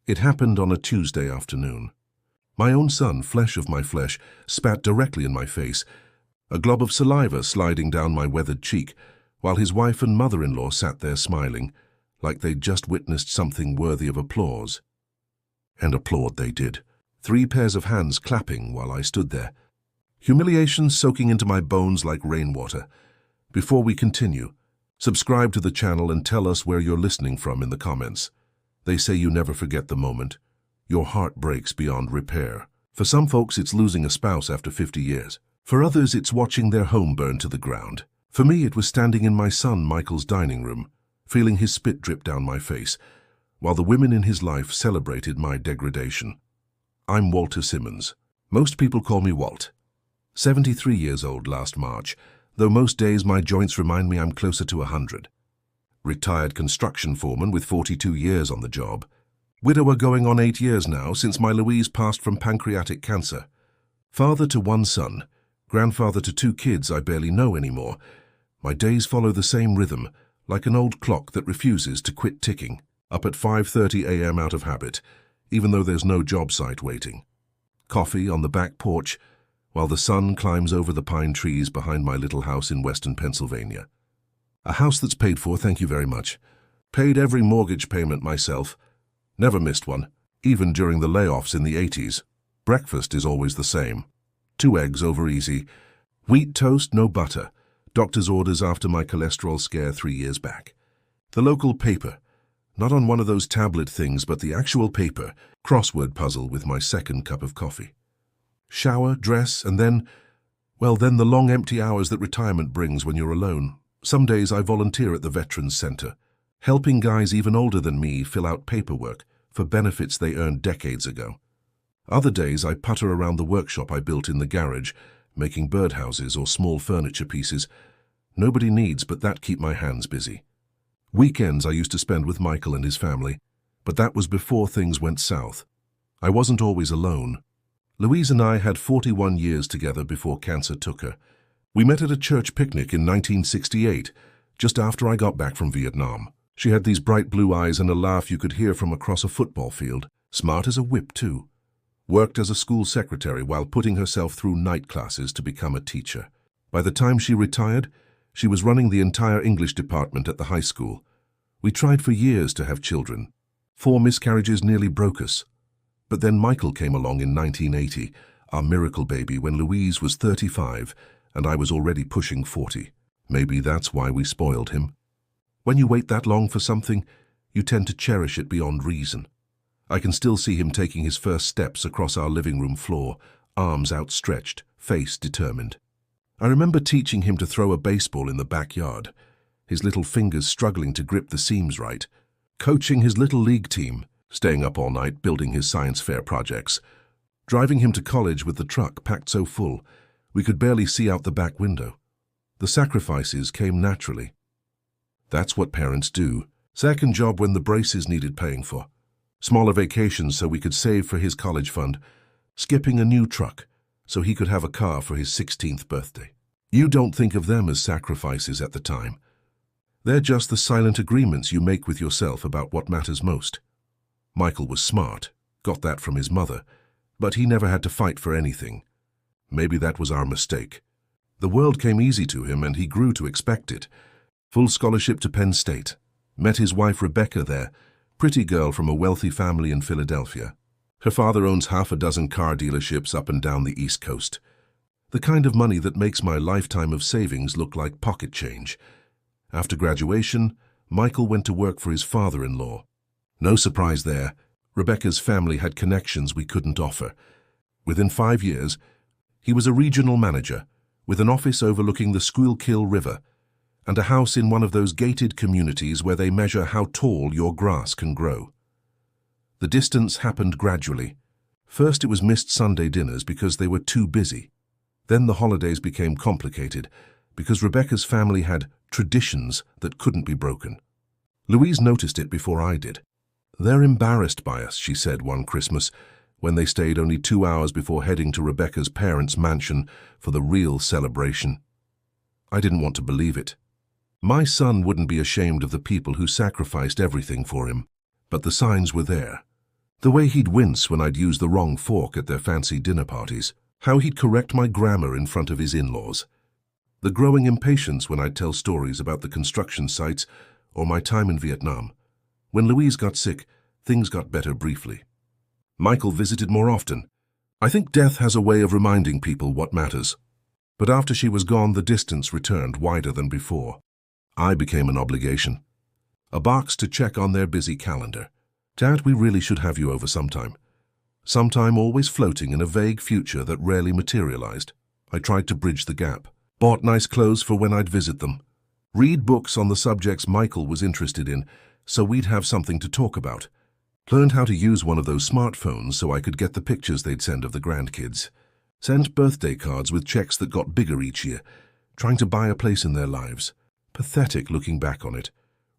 It happened on a Tuesday afternoon. My own son, flesh of my flesh, spat directly in my face, a glob of saliva sliding down my weathered cheek, while his wife and mother-in-law sat there smiling, like they'd just witnessed something worthy of applause. And applaud they did, 3 pairs of hands clapping while I stood there. Humiliation soaking into my bones like rainwater. Before we continue, subscribe to the channel and tell us where you're listening from in the comments. They say you never forget the moment. Your heart breaks beyond repair. For some folks, it's losing a spouse after 50 years. For others, it's watching their home burn to the ground. For me, it was standing in my son Michael's dining room, feeling his spit drip down my face, while the women in his life celebrated my degradation. I'm Walter Simmons. Most people call me Walt. 73 years old last March, though most days my joints remind me I'm closer to 100. Retired construction foreman with 42 years on the job. Widower going on 8 years now since my Louise passed from pancreatic cancer. Father to 1 son, grandfather to 2 kids I barely know anymore. My days follow the same rhythm, like an old clock that refuses to quit ticking. Up at 5:30 a.m. out of habit, even though there's no job site waiting. Coffee on the back porch, while the sun climbs over the pine trees behind my little house in western Pennsylvania. A house that's paid for, thank you very much. Paid every mortgage payment myself. Never missed one, even during the layoffs in the 80s. Breakfast is always the same. 2 eggs over easy. Wheat toast, no butter. Doctor's orders after my cholesterol scare 3 years back. The local paper. Not on one of those tablet things, but the actual paper. Crossword puzzle with my second cup of coffee. Shower, dress, and then the long empty hours that retirement brings when you're alone. Some days I volunteer at the Veterans Center, helping guys even older than me fill out paperwork for benefits they earned decades ago. Other days I putter around the workshop I built in the garage, making birdhouses or small furniture pieces. Nobody needs but that keep my hands busy. Weekends I used to spend with Michael and his family, but that was before things went south. I wasn't always alone. Louise and I had 41 years together before cancer took her. We met at a church picnic in 1968, just after I got back from Vietnam. She had these bright blue eyes and a laugh you could hear from across a football field. Smart as a whip, too. Worked as a school secretary while putting herself through night classes to become a teacher. By the time she retired, she was running the entire English department at the high school. We tried for years to have children. 4 miscarriages nearly broke us. But then Michael came along in 1980, our miracle baby, when Louise was 35 and I was already pushing 40. Maybe that's why we spoiled him. When you wait that long for something, you tend to cherish it beyond reason. I can still see him taking his first steps across our living room floor, arms outstretched, face determined. I remember teaching him to throw a baseball in the backyard, his little fingers struggling to grip the seams right, coaching his little league team, staying up all night building his science fair projects, driving him to college with the truck packed so full we could barely see out the back window. The sacrifices came naturally. That's what parents do. Second job when the braces needed paying for. Smaller vacations so we could save for his college fund. Skipping a new truck so he could have a car for his 16th birthday. You don't think of them as sacrifices at the time. They're just the silent agreements you make with yourself about what matters most. Michael was smart, got that from his mother, but he never had to fight for anything. Maybe that was our mistake. The world came easy to him and he grew to expect it. Full scholarship to Penn State. Met his wife Rebecca there, pretty girl from a wealthy family in Philadelphia. Her father owns half a dozen car dealerships up and down the East Coast. The kind of money that makes my lifetime of savings look like pocket change. After graduation, Michael went to work for his father-in-law. No surprise there, Rebecca's family had connections we couldn't offer. Within 5 years, he was a regional manager, with an office overlooking the Schuylkill River, and a house in one of those gated communities where they measure how tall your grass can grow. The distance happened gradually. First it was missed Sunday dinners because they were too busy. Then the holidays became complicated because Rebecca's family had traditions that couldn't be broken. Louise noticed it before I did. "They're embarrassed by us," she said one Christmas, when they stayed only 2 hours before heading to Rebecca's parents' mansion for the real celebration. I didn't want to believe it. My son wouldn't be ashamed of the people who sacrificed everything for him, but the signs were there. The way he'd wince when I'd use the wrong fork at their fancy dinner parties. How he'd correct my grammar in front of his in-laws. The growing impatience when I'd tell stories about the construction sites or my time in Vietnam. When Louise got sick, things got better briefly. Michael visited more often. I think death has a way of reminding people what matters. But after she was gone, the distance returned wider than before. I became an obligation. A box to check on their busy calendar. Dad, we really should have you over sometime. Sometime always floating in a vague future that rarely materialized. I tried to bridge the gap. Bought nice clothes for when I'd visit them. Read books on the subjects Michael was interested in, so we'd have something to talk about. Learned how to use one of those smartphones so I could get the pictures they'd send of the grandkids. Sent birthday cards with checks that got bigger each year, trying to buy a place in their lives. Pathetic looking back on it.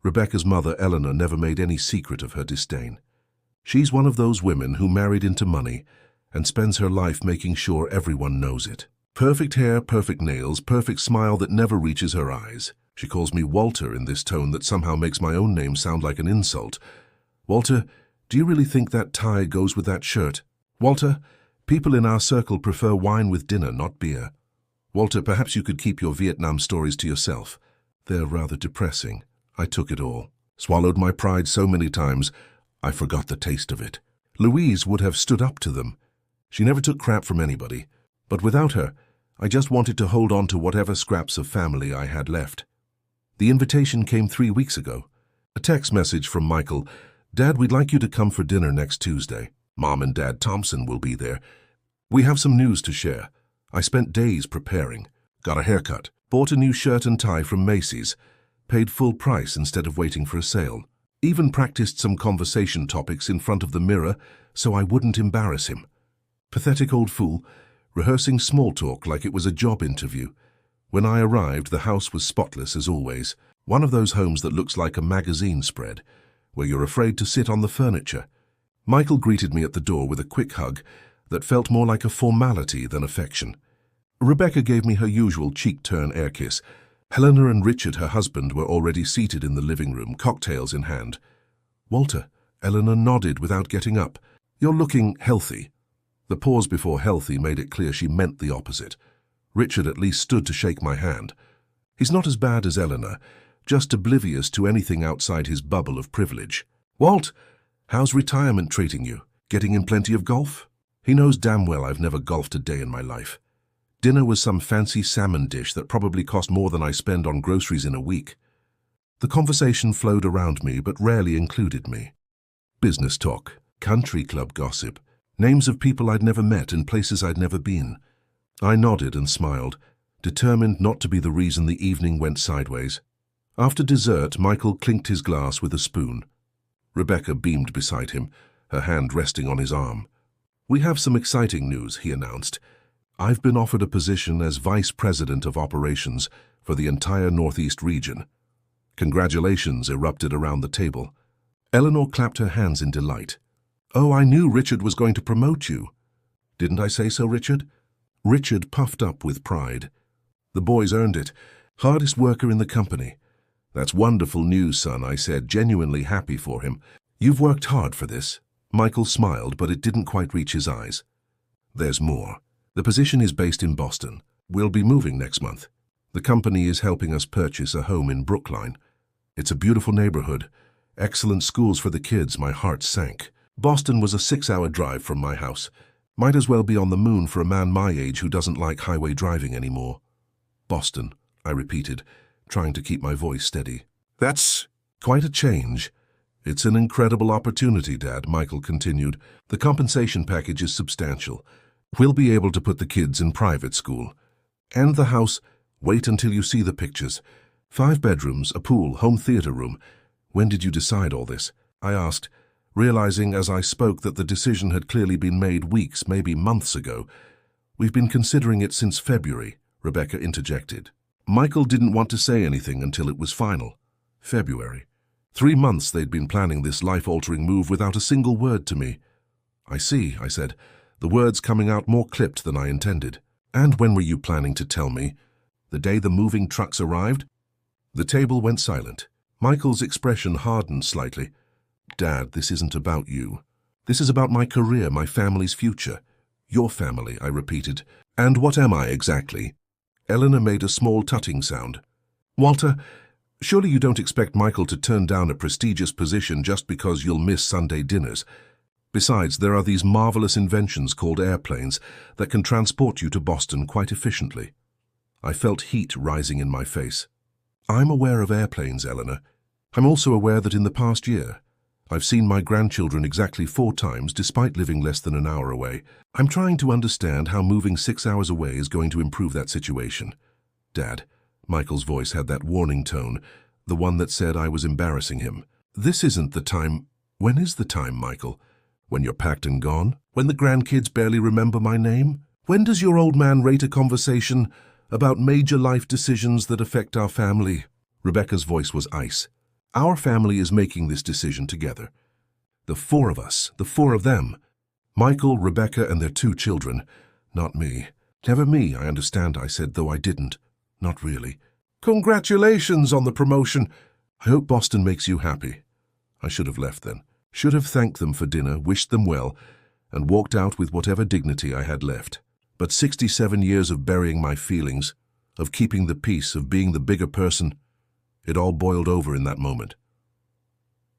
Rebecca's mother, Eleanor, never made any secret of her disdain. She's one of those women who married into money and spends her life making sure everyone knows it. Perfect hair, perfect nails, perfect smile that never reaches her eyes. She calls me Walter in this tone that somehow makes my own name sound like an insult. Walter, do you really think that tie goes with that shirt? Walter, people in our circle prefer wine with dinner, not beer. Walter, perhaps you could keep your Vietnam stories to yourself. They're rather depressing. I took it all. Swallowed my pride so many times, I forgot the taste of it. Louise would have stood up to them. She never took crap from anybody. But without her, I just wanted to hold on to whatever scraps of family I had left. The invitation came 3 weeks ago. A text message from Michael. Dad, we'd like you to come for dinner next Tuesday. Mom and Dad Thompson will be there. We have some news to share. I spent days preparing. Got a haircut. Bought a new shirt and tie from Macy's. Paid full price instead of waiting for a sale. Even practiced some conversation topics in front of the mirror so I wouldn't embarrass him. Pathetic old fool, rehearsing small talk like it was a job interview. When I arrived, the house was spotless as always. One of those homes that looks like a magazine spread, where you're afraid to sit on the furniture. Michael greeted me at the door with a quick hug that felt more like a formality than affection. Rebecca gave me her usual cheek-turn air kiss. Helena and Richard, her husband, were already seated in the living room, cocktails in hand. Walter, Eleanor nodded without getting up. You're looking healthy. The pause before healthy made it clear she meant the opposite. Richard at least stood to shake my hand. He's not as bad as Eleanor, just oblivious to anything outside his bubble of privilege. Walt, how's retirement treating you? Getting in plenty of golf? He knows damn well I've never golfed a day in my life. Dinner was some fancy salmon dish that probably cost more than I spend on groceries in a week. The conversation flowed around me but rarely included me. Business talk, country club gossip, names of people I'd never met and places I'd never been. I nodded and smiled, determined not to be the reason the evening went sideways. After dessert, Michael clinked his glass with a spoon. Rebecca beamed beside him, her hand resting on his arm. We have some exciting news, he announced. I've been offered a position as Vice President of Operations for the entire Northeast region. Congratulations erupted around the table. Eleanor clapped her hands in delight. Oh, I knew Richard was going to promote you. Didn't I say so, Richard? Richard puffed up with pride. The boys earned it. Hardest worker in the company. That's wonderful news, son, I said, genuinely happy for him. You've worked hard for this. Michael smiled, but it didn't quite reach his eyes. There's more. The position is based in Boston. We'll be moving next month. The company is helping us purchase a home in Brookline. It's a beautiful neighborhood. Excellent schools for the kids. My heart sank. Boston was a 6-hour drive from my house. Might as well be on the moon for a man my age who doesn't like highway driving anymore. Boston, I repeated, trying to keep my voice steady. That's quite a change. It's an incredible opportunity, Dad, Michael continued. The compensation package is substantial. We'll be able to put the kids in private school. And the house, wait until you see the pictures. 5 bedrooms, a pool, home theater room. When did you decide all this? I asked, realizing as I spoke that the decision had clearly been made weeks, maybe months ago. We've been considering it since February, Rebecca interjected. Michael didn't want to say anything until it was final. February. 3 months they'd been planning this life-altering move without a single word to me. I see, I said, the words coming out more clipped than I intended. And when were you planning to tell me? The day the moving trucks arrived? The table went silent. Michael's expression hardened slightly. Dad, this isn't about you. This is about my career, my family's future. Your family, I repeated. And what am I exactly? Eleanor made a small tutting sound. Walter, surely you don't expect Michael to turn down a prestigious position just because you'll miss Sunday dinners. Besides, there are these marvelous inventions called airplanes that can transport you to Boston quite efficiently. I felt heat rising in my face. I'm aware of airplanes, Eleanor. I'm also aware that in the past year, I've seen my grandchildren exactly 4 times despite living less than an hour away. I'm trying to understand how moving 6 hours away is going to improve that situation. Dad, Michael's voice had that warning tone, the one that said I was embarrassing him. This isn't the time. When is the time, Michael? When you're packed and gone? When the grandkids barely remember my name? When does your old man rate a conversation about major life decisions that affect our family? Rebecca's voice was ice. Our family is making this decision together. The 4 of us, the 4 of them. Michael, Rebecca, and their 2 children. Not me. Never me, I understand, I said, though I didn't. Not really. Congratulations on the promotion. I hope Boston makes you happy. I should have left then. Should have thanked them for dinner, wished them well, and walked out with whatever dignity I had left. But 67 years of burying my feelings, of keeping the peace, of being the bigger person, it all boiled over in that moment.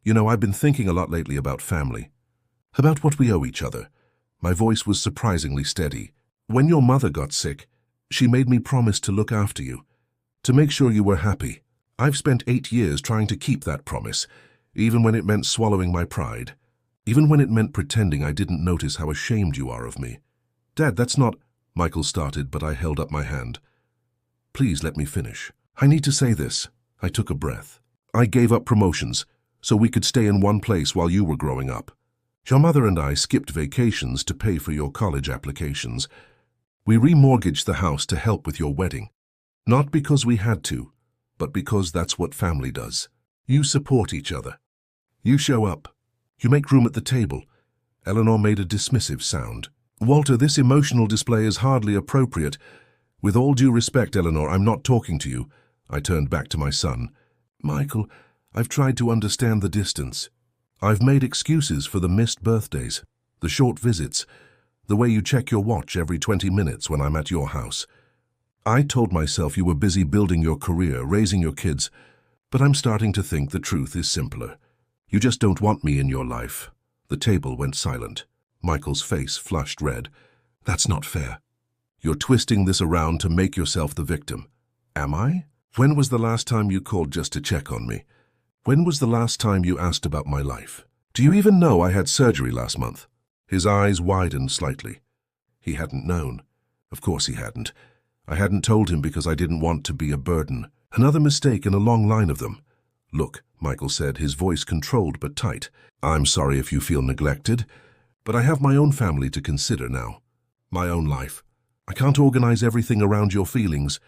You know, I've been thinking a lot lately about family, about what we owe each other. My voice was surprisingly steady. When your mother got sick, she made me promise to look after you, to make sure you were happy. I've spent 8 years trying to keep that promise, even when it meant swallowing my pride, even when it meant pretending I didn't notice how ashamed you are of me. Dad, that's not... Michael started, but I held up my hand. Please let me finish. I need to say this. I took a breath. I gave up promotions so we could stay in one place while you were growing up. Your mother and I skipped vacations to pay for your college applications. We remortgaged the house to help with your wedding. Not because we had to, but because that's what family does. You support each other. You show up. You make room at the table. Eleanor made a dismissive sound. Walter, this emotional display is hardly appropriate. With all due respect, Eleanor, I'm not talking to you. I turned back to my son. Michael, I've tried to understand the distance. I've made excuses for the missed birthdays, the short visits, the way you check your watch every 20 minutes when I'm at your house. I told myself you were busy building your career, raising your kids, but I'm starting to think the truth is simpler. You just don't want me in your life. The table went silent. Michael's face flushed red. That's not fair. You're twisting this around to make yourself the victim. Am I? When was the last time you called just to check on me? When was the last time you asked about my life? Do you even know I had surgery last month? His eyes widened slightly. He hadn't known. Of course he hadn't. I hadn't told him because I didn't want to be a burden. Another mistake in a long line of them. Look, Michael said, his voice controlled but tight. I'm sorry if you feel neglected, but I have my own family to consider now. My own life. I can't organize everything around your feelings.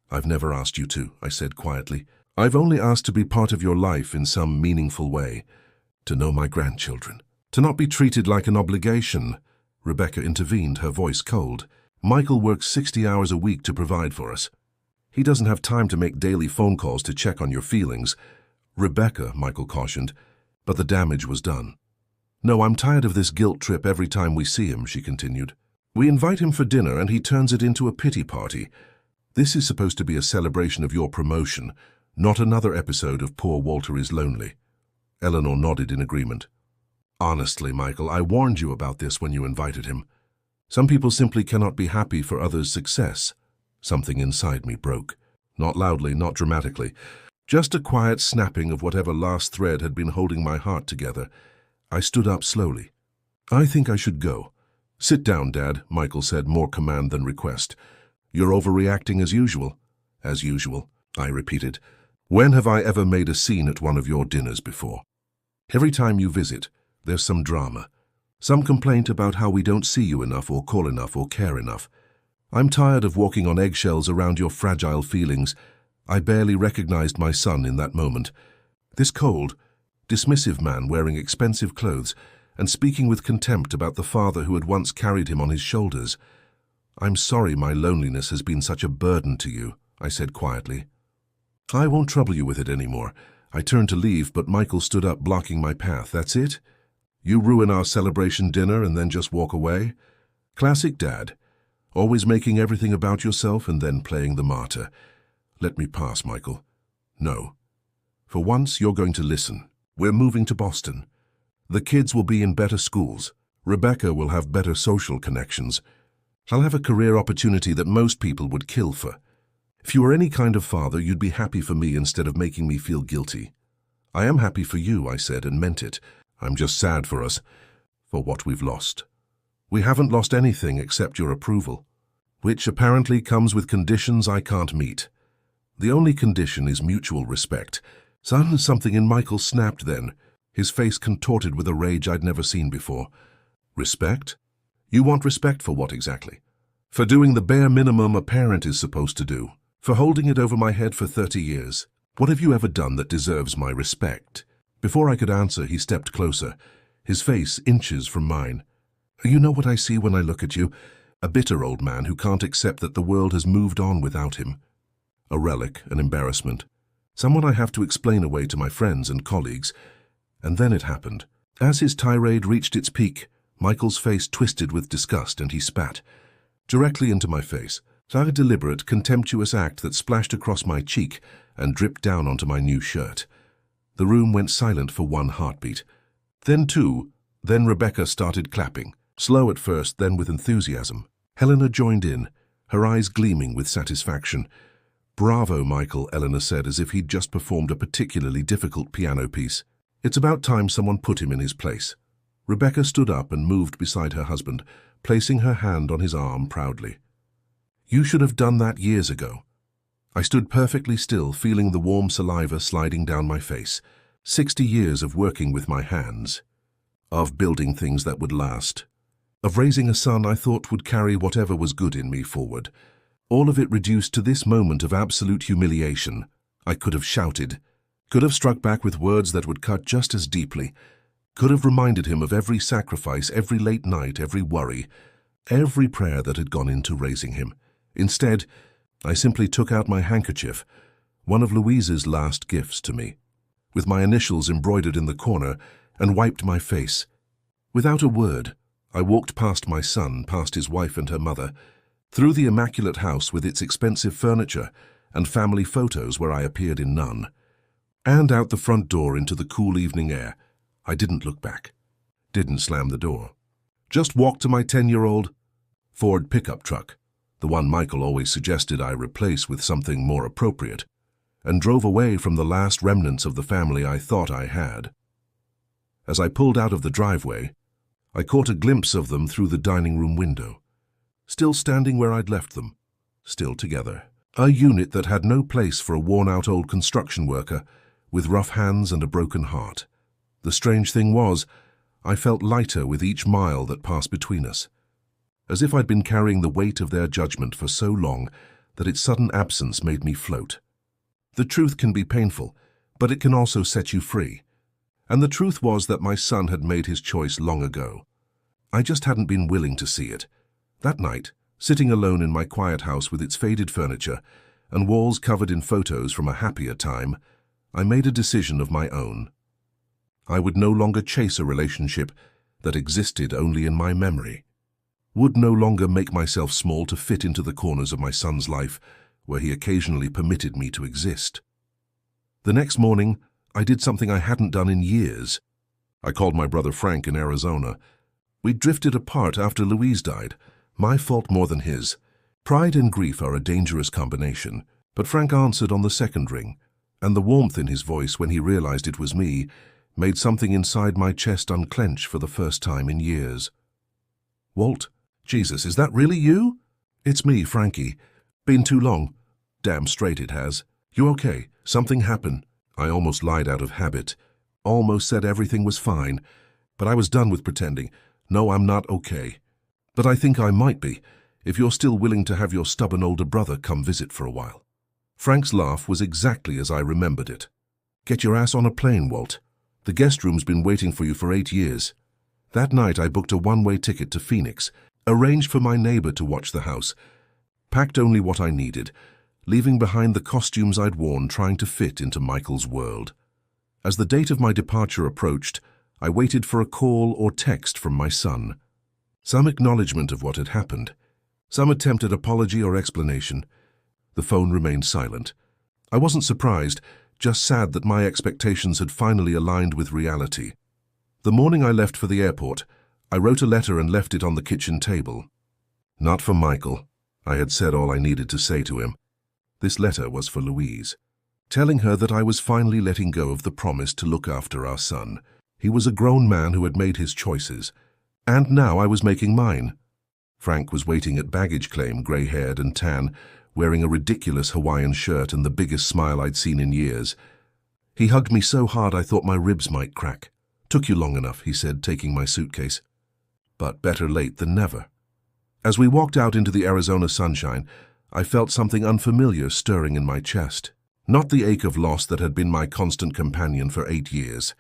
I've never asked you to, I said quietly. I've only asked to be part of your life in some meaningful way. To know my grandchildren. To not be treated like an obligation. Rebecca intervened, her voice cold. Michael works 60 hours a week to provide for us. He doesn't have time to make daily phone calls to check on your feelings. Rebecca, Michael cautioned, but the damage was done. No, I'm tired of this guilt trip every time we see him, she continued. We invite him for dinner and he turns it into a pity party. This is supposed to be a celebration of your promotion, not another episode of Poor Walter is Lonely. Eleanor nodded in agreement. Honestly, Michael, I warned you about this when you invited him. Some people simply cannot be happy for others' success. Something inside me broke. Not loudly, not dramatically. Just a quiet snapping of whatever last thread had been holding my heart together. I stood up slowly. I think I should go. Sit down, Dad, Michael said, more command than request. You're overreacting as usual. As usual, I repeated. When have I ever made a scene at one of your dinners before? Every time you visit, there's some drama. Some complaint about how we don't see you enough or call enough or care enough. I'm tired of walking on eggshells around your fragile feelings. I barely recognized my son in that moment. This cold, dismissive man wearing expensive clothes and speaking with contempt about the father who had once carried him on his shoulders. I'm sorry my loneliness has been such a burden to you, I said quietly. I won't trouble you with it anymore. I turned to leave, but Michael stood up, blocking my path. That's it? You ruin our celebration dinner and then just walk away? Classic Dad. Always making everything about yourself and then playing the martyr. Let me pass, Michael. No. For once, you're going to listen. We're moving to Boston. The kids will be in better schools. Rebecca will have better social connections. I'll have a career opportunity that most people would kill for. If you were any kind of father, you'd be happy for me instead of making me feel guilty. I am happy for you, I said, and meant it. I'm just sad for us, for what we've lost. We haven't lost anything except your approval, which apparently comes with conditions I can't meet. The only condition is mutual respect. Something in Michael snapped then, his face contorted with a rage I'd never seen before. Respect? You want respect for what exactly? For doing the bare minimum a parent is supposed to do. For holding it over my head for 30 years. What have you ever done that deserves my respect? Before I could answer, he stepped closer, his face inches from mine. You know what I see when I look at you? A bitter old man who can't accept that the world has moved on without him. A relic, an embarrassment. Someone I have to explain away to my friends and colleagues. And then it happened. As his tirade reached its peak, Michael's face twisted with disgust and he spat. Directly into my face. A deliberate, contemptuous act that splashed across my cheek and dripped down onto my new shirt. The room went silent for one heartbeat. Then two, then Rebecca started clapping. Slow at first, then with enthusiasm. Helena joined in, her eyes gleaming with satisfaction. Bravo, Michael, Eleanor said as if he'd just performed a particularly difficult piano piece. It's about time someone put him in his place. Rebecca stood up and moved beside her husband, placing her hand on his arm proudly. You should have done that years ago. I stood perfectly still, feeling the warm saliva sliding down my face. 60 years of working with my hands. Of building things that would last. Of raising a son I thought would carry whatever was good in me forward. All of it reduced to this moment of absolute humiliation. I could have shouted. Could have struck back with words that would cut just as deeply. Could have reminded him of every sacrifice, every late night, every worry, every prayer that had gone into raising him. Instead, I simply took out my handkerchief, one of Louise's last gifts to me, with my initials embroidered in the corner, and wiped my face. Without a word, I walked past my son, past his wife and her mother, through the immaculate house with its expensive furniture and family photos where I appeared in none, and out the front door into the cool evening air. I didn't look back, didn't slam the door. Just walked to my 10-year-old Ford pickup truck, the one Michael always suggested I replace with something more appropriate, and drove away from the last remnants of the family I thought I had. As I pulled out of the driveway, I caught a glimpse of them through the dining room window, still standing where I'd left them, still together. A unit that had no place for a worn-out old construction worker with rough hands and a broken heart. The strange thing was, I felt lighter with each mile that passed between us, as if I'd been carrying the weight of their judgment for so long that its sudden absence made me float. The truth can be painful, but it can also set you free. And the truth was that my son had made his choice long ago. I just hadn't been willing to see it. That night, sitting alone in my quiet house with its faded furniture and walls covered in photos from a happier time, I made a decision of my own. I would no longer chase a relationship that existed only in my memory. Would no longer make myself small to fit into the corners of my son's life where he occasionally permitted me to exist. The next morning, I did something I hadn't done in years. I called my brother Frank in Arizona. We drifted apart after Louise died, my fault more than his. Pride and grief are a dangerous combination, but Frank answered on the second ring, and the warmth in his voice when he realized it was me made something inside my chest unclench for the first time in years. Walt, Jesus, is that really you? It's me, Frankie. Been too long. Damn straight it has. You okay? Something happened. I almost lied out of habit. Almost said everything was fine. But I was done with pretending. No, I'm not okay. But I think I might be, if you're still willing to have your stubborn older brother come visit for a while. Frank's laugh was exactly as I remembered it. Get your ass on a plane, Walt. The guest room's been waiting for you for 8 years. That night I booked a one-way ticket to Phoenix, arranged for my neighbor to watch the house, packed only what I needed, leaving behind the costumes I'd worn trying to fit into Michael's world. As the date of my departure approached, I waited for a call or text from my son. Some acknowledgement of what had happened. Some attempt at apology or explanation. The phone remained silent. I wasn't surprised, just sad that my expectations had finally aligned with reality. The morning I left for the airport, I wrote a letter and left it on the kitchen table. Not for Michael. I had said all I needed to say to him. This letter was for Louise, telling her that I was finally letting go of the promise to look after our son. He was a grown man who had made his choices, and now I was making mine. Frank was waiting at baggage claim, grey-haired and tan, wearing a ridiculous Hawaiian shirt and the biggest smile I'd seen in years. He hugged me so hard I thought my ribs might crack. "Took you long enough," he said, taking my suitcase. But better late than never. As we walked out into the Arizona sunshine, I felt something unfamiliar stirring in my chest. Not the ache of loss that had been my constant companion for 8 years.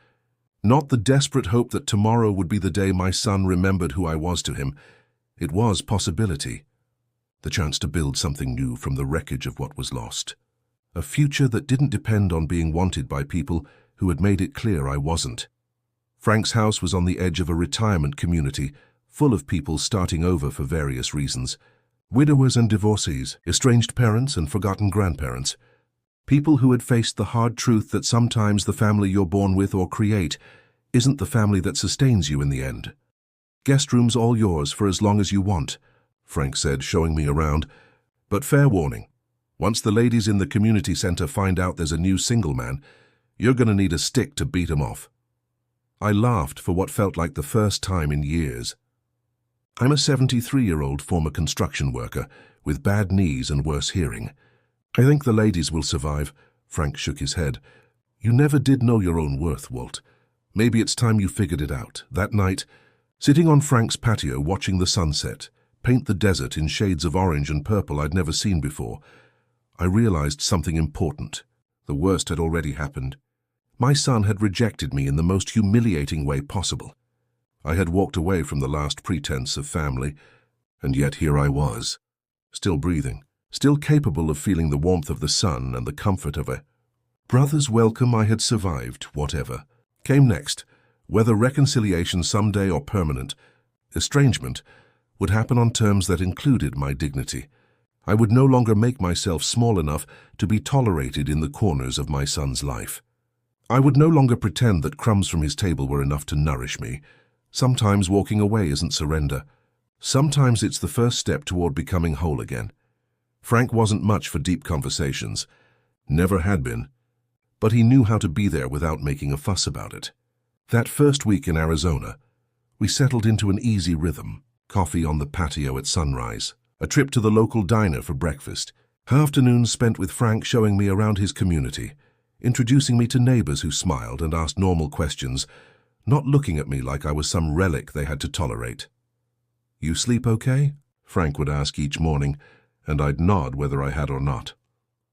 Not the desperate hope that tomorrow would be the day my son remembered who I was to him. It was possibility. The chance to build something new from the wreckage of what was lost. A future that didn't depend on being wanted by people who had made it clear I wasn't. Frank's house was on the edge of a retirement community, full of people starting over for various reasons. Widowers and divorcees, estranged parents and forgotten grandparents. People who had faced the hard truth that sometimes the family you're born with or create isn't the family that sustains you in the end. "Guest room's all yours for as long as you want," Frank said, showing me around. "But fair warning, once the ladies in the community center find out there's a new single man, you're going to need a stick to beat him off." I laughed for what felt like the first time in years. I'm a 73-year-old former construction worker with bad knees and worse hearing. "I think the ladies will survive," Frank shook his head. "You never did know your own worth, Walt. Maybe it's time you figured it out." That night, sitting on Frank's patio watching the sunset, paint the desert in shades of orange and purple I'd never seen before, I realized something important. The worst had already happened. My son had rejected me in the most humiliating way possible. I had walked away from the last pretense of family, and yet here I was, still breathing, still capable of feeling the warmth of the sun and the comfort of a brother's welcome. I had survived. Whatever came next, whether reconciliation someday or permanent, estrangement, would happen on terms that included my dignity. I would no longer make myself small enough to be tolerated in the corners of my son's life. I would no longer pretend that crumbs from his table were enough to nourish me. Sometimes walking away isn't surrender. Sometimes it's the first step toward becoming whole again. Frank wasn't much for deep conversations. Never had been. But he knew how to be there without making a fuss about it. That first week in Arizona, we settled into an easy rhythm. Coffee on the patio at sunrise. A trip to the local diner for breakfast. Afternoons spent with Frank showing me around his community, introducing me to neighbors who smiled and asked normal questions, not looking at me like I was some relic they had to tolerate. "You sleep okay?" Frank would ask each morning, and I'd nod whether I had or not.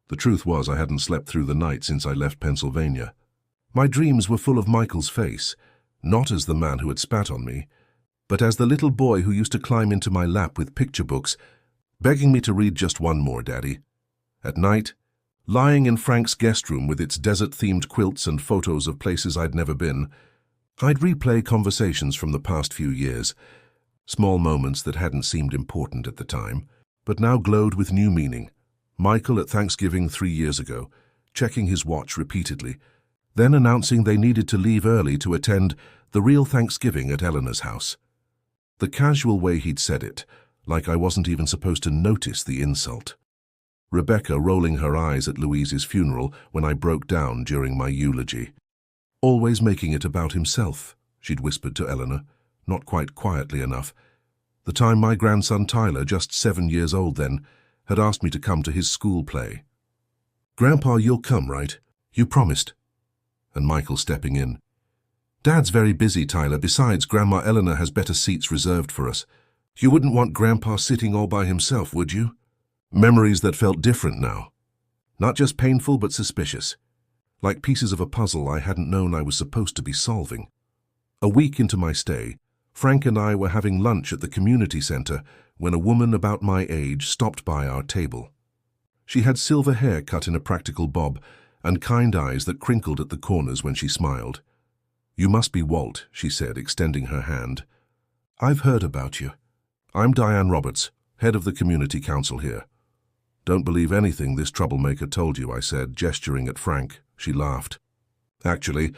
The truth was I hadn't slept through the night since I left Pennsylvania. My dreams were full of Michael's face, not as the man who had spat on me, but as the little boy who used to climb into my lap with picture books, begging me to read just one more, Daddy. At night, lying in Frank's guest room with its desert-themed quilts and photos of places I'd never been, I'd replay conversations from the past few years, small moments that hadn't seemed important at the time, but now glowed with new meaning. Michael at Thanksgiving 3 years ago, checking his watch repeatedly, then announcing they needed to leave early to attend the real Thanksgiving at Eleanor's house. The casual way he'd said it, like I wasn't even supposed to notice the insult. Rebecca rolling her eyes at Louise's funeral when I broke down during my eulogy. "Always making it about himself," she'd whispered to Eleanor, not quite quietly enough. The time my grandson Tyler, just 7 years old then, had asked me to come to his school play. "Grandpa, you'll come, right? You promised." And Michael stepping in. "Dad's very busy, Tyler. Besides, Grandma Eleanor has better seats reserved for us. You wouldn't want Grandpa sitting all by himself, would you?" Memories that felt different now. Not just painful, but suspicious. Like pieces of a puzzle I hadn't known I was supposed to be solving. A week into my stay, Frank and I were having lunch at the community center when a woman about my age stopped by our table. She had silver hair cut in a practical bob and kind eyes that crinkled at the corners when she smiled. "You must be Walt," she said, extending her hand. "I've heard about you. I'm Diane Roberts, head of the community council here." "Don't believe anything this troublemaker told you," I said, gesturing at Frank. She laughed. "Actually,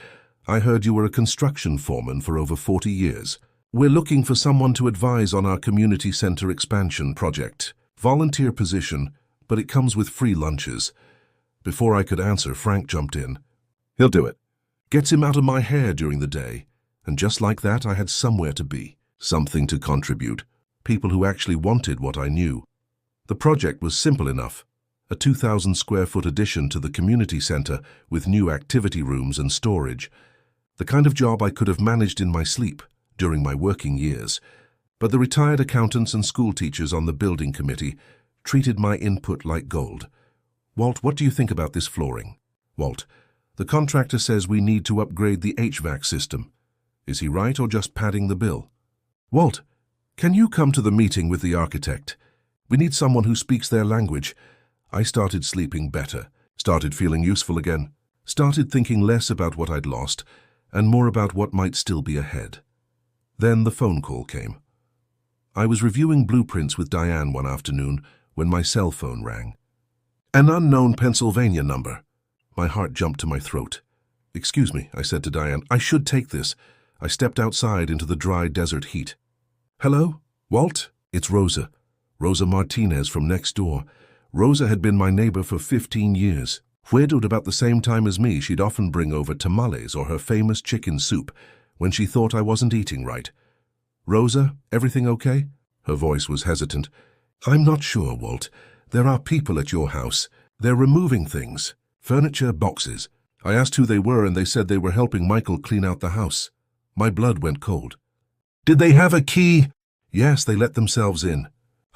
I heard you were a construction foreman for over 40 years. We're looking for someone to advise on our community center expansion project. Volunteer position, but it comes with free lunches." Before I could answer, Frank jumped in. "He'll do it. Gets him out of my hair during the day." And just like that, I had somewhere to be, something to contribute, people who actually wanted what I knew. The project was simple enough. A 2,000 square foot addition to the community center with new activity rooms and storage. The kind of job I could have managed in my sleep during my working years. But the retired accountants and school teachers on the building committee treated my input like gold. "Walt, what do you think about this flooring?" "Walt, the contractor says we need to upgrade the HVAC system. Is he right or just padding the bill?" "Walt, can you come to the meeting with the architect? We need someone who speaks their language." I started sleeping better, started feeling useful again, started thinking less about what I'd lost and more about what might still be ahead. Then the phone call came. I was reviewing blueprints with Diane one afternoon when my cell phone rang. An unknown Pennsylvania number. My heart jumped to my throat. "Excuse me," I said to Diane. "I should take this." I stepped outside into the dry desert heat. "Hello? Walt? It's Rosa. Rosa Martinez from next door." Rosa had been my neighbor for 15 years. Widowed about the same time as me, she'd often bring over tamales or her famous chicken soup when she thought I wasn't eating right. "Rosa, everything okay?" Her voice was hesitant. "I'm not sure, Walt. There are people at your house. They're removing things. Furniture, boxes. I asked who they were and they said they were helping Michael clean out the house." My blood went cold. "Did they have a key?" "Yes, they let themselves in.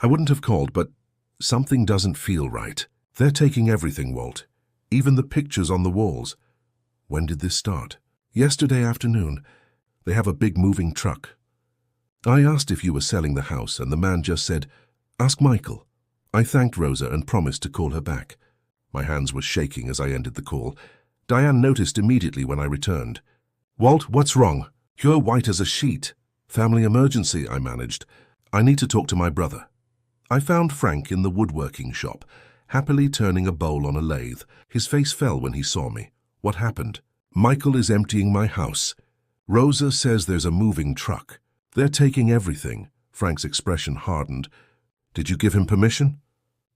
I wouldn't have called, but something doesn't feel right. They're taking everything, Walt. Even the pictures on the walls." "When did this start?" "Yesterday afternoon. They have a big moving truck." I asked if you were selling the house, and the man just said, "Ask Michael." I thanked Rosa and promised to call her back. My hands were shaking as I ended the call. Diane noticed immediately when I returned. "Walt, what's wrong? You're white as a sheet." "Family emergency," I managed. "I need to talk to my brother." I found Frank in the woodworking shop, happily turning a bowl on a lathe. His face fell when he saw me. "What happened?" "Michael is emptying my house. Rosa says there's a moving truck. They're taking everything." Frank's expression hardened. "Did you give him permission?"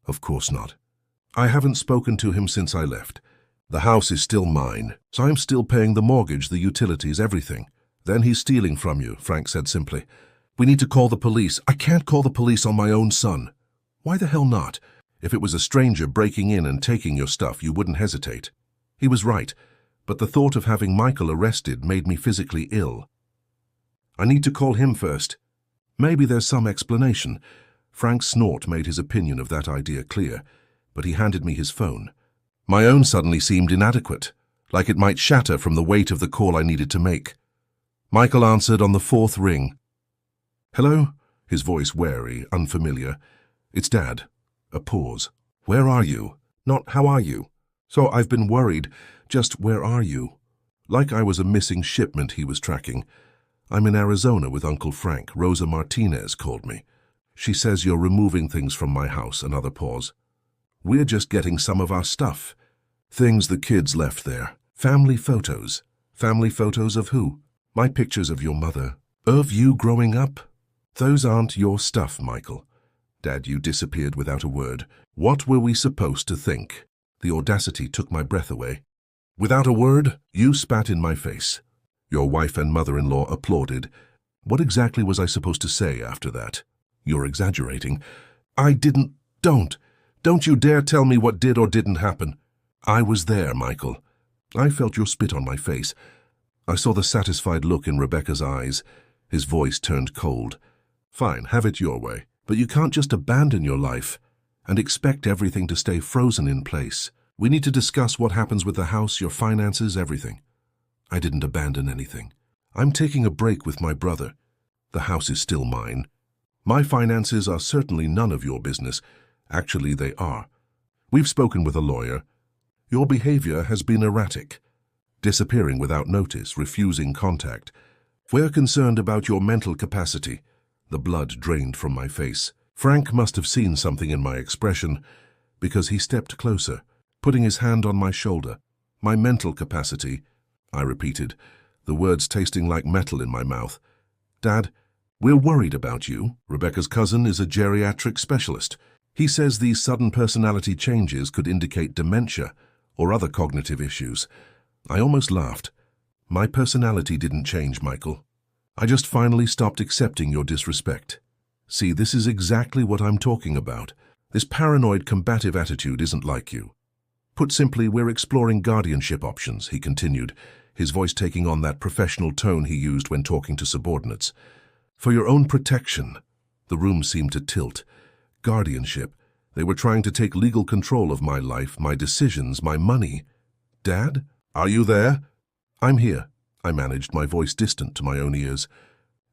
"Of course not. I haven't spoken to him since I left. The house is still mine, so I'm still paying the mortgage, the utilities, everything." "Then he's stealing from you," Frank said simply. "We need to call the police." "I can't call the police on my own son." "Why the hell not? If it was a stranger breaking in and taking your stuff, you wouldn't hesitate." He was right, but the thought of having Michael arrested made me physically ill. "I need to call him first. Maybe there's some explanation." Frank's snort made his opinion of that idea clear, but he handed me his phone. My own suddenly seemed inadequate, like it might shatter from the weight of the call I needed to make. Michael answered on the 4th ring. "Hello?" His voice wary, unfamiliar. "It's Dad." A pause. "Where are you?" Not "how are you?" "So I've been worried. Just where are you?" Like I was a missing shipment he was tracking. "I'm in Arizona with Uncle Frank. Rosa Martinez called me. She says you're removing things from my house." Another pause. "We're just getting some of our stuff. Things the kids left there. Family photos." "Family photos of who?" "My pictures of your mother." "Of you growing up?" "Those aren't your stuff, Michael." "Dad, you disappeared without a word. What were we supposed to think?" The audacity took my breath away. "Without a word, you spat in my face." Your wife and mother-in-law applauded. What exactly was I supposed to say after that? "You're exaggerating." "I didn't. Don't you dare tell me what did or didn't happen." "I was there, Michael. I felt your spit on my face." I saw the satisfied look in Rebecca's eyes. His voice turned cold. "Fine, have it your way. But you can't just abandon your life and expect everything to stay frozen in place. We need to discuss what happens with the house, your finances, everything." "I didn't abandon anything. I'm taking a break with my brother. The house is still mine. My finances are certainly none of your business. Actually, they are. We've spoken with a lawyer. Your behavior has been erratic." disappearing without notice, refusing contact. We're concerned about your mental capacity. The blood drained from my face. Frank must have seen something in my expression, because he stepped closer, putting his hand on my shoulder. My mental capacity, I repeated, the words tasting like metal in my mouth. Dad, we're worried about you. Rebecca's cousin is a geriatric specialist. He says these sudden personality changes could indicate dementia or other cognitive issues. I almost laughed. My personality didn't change, Michael. I just finally stopped accepting your disrespect. See, this is exactly what I'm talking about. This paranoid, combative attitude isn't like you. Put simply, we're exploring guardianship options, he continued, his voice taking on that professional tone he used when talking to subordinates. For your own protection. The room seemed to tilt. Guardianship. They were trying to take legal control of my life, my decisions, my money. Dad? Are you there? I'm here, I managed, my voice distant to my own ears.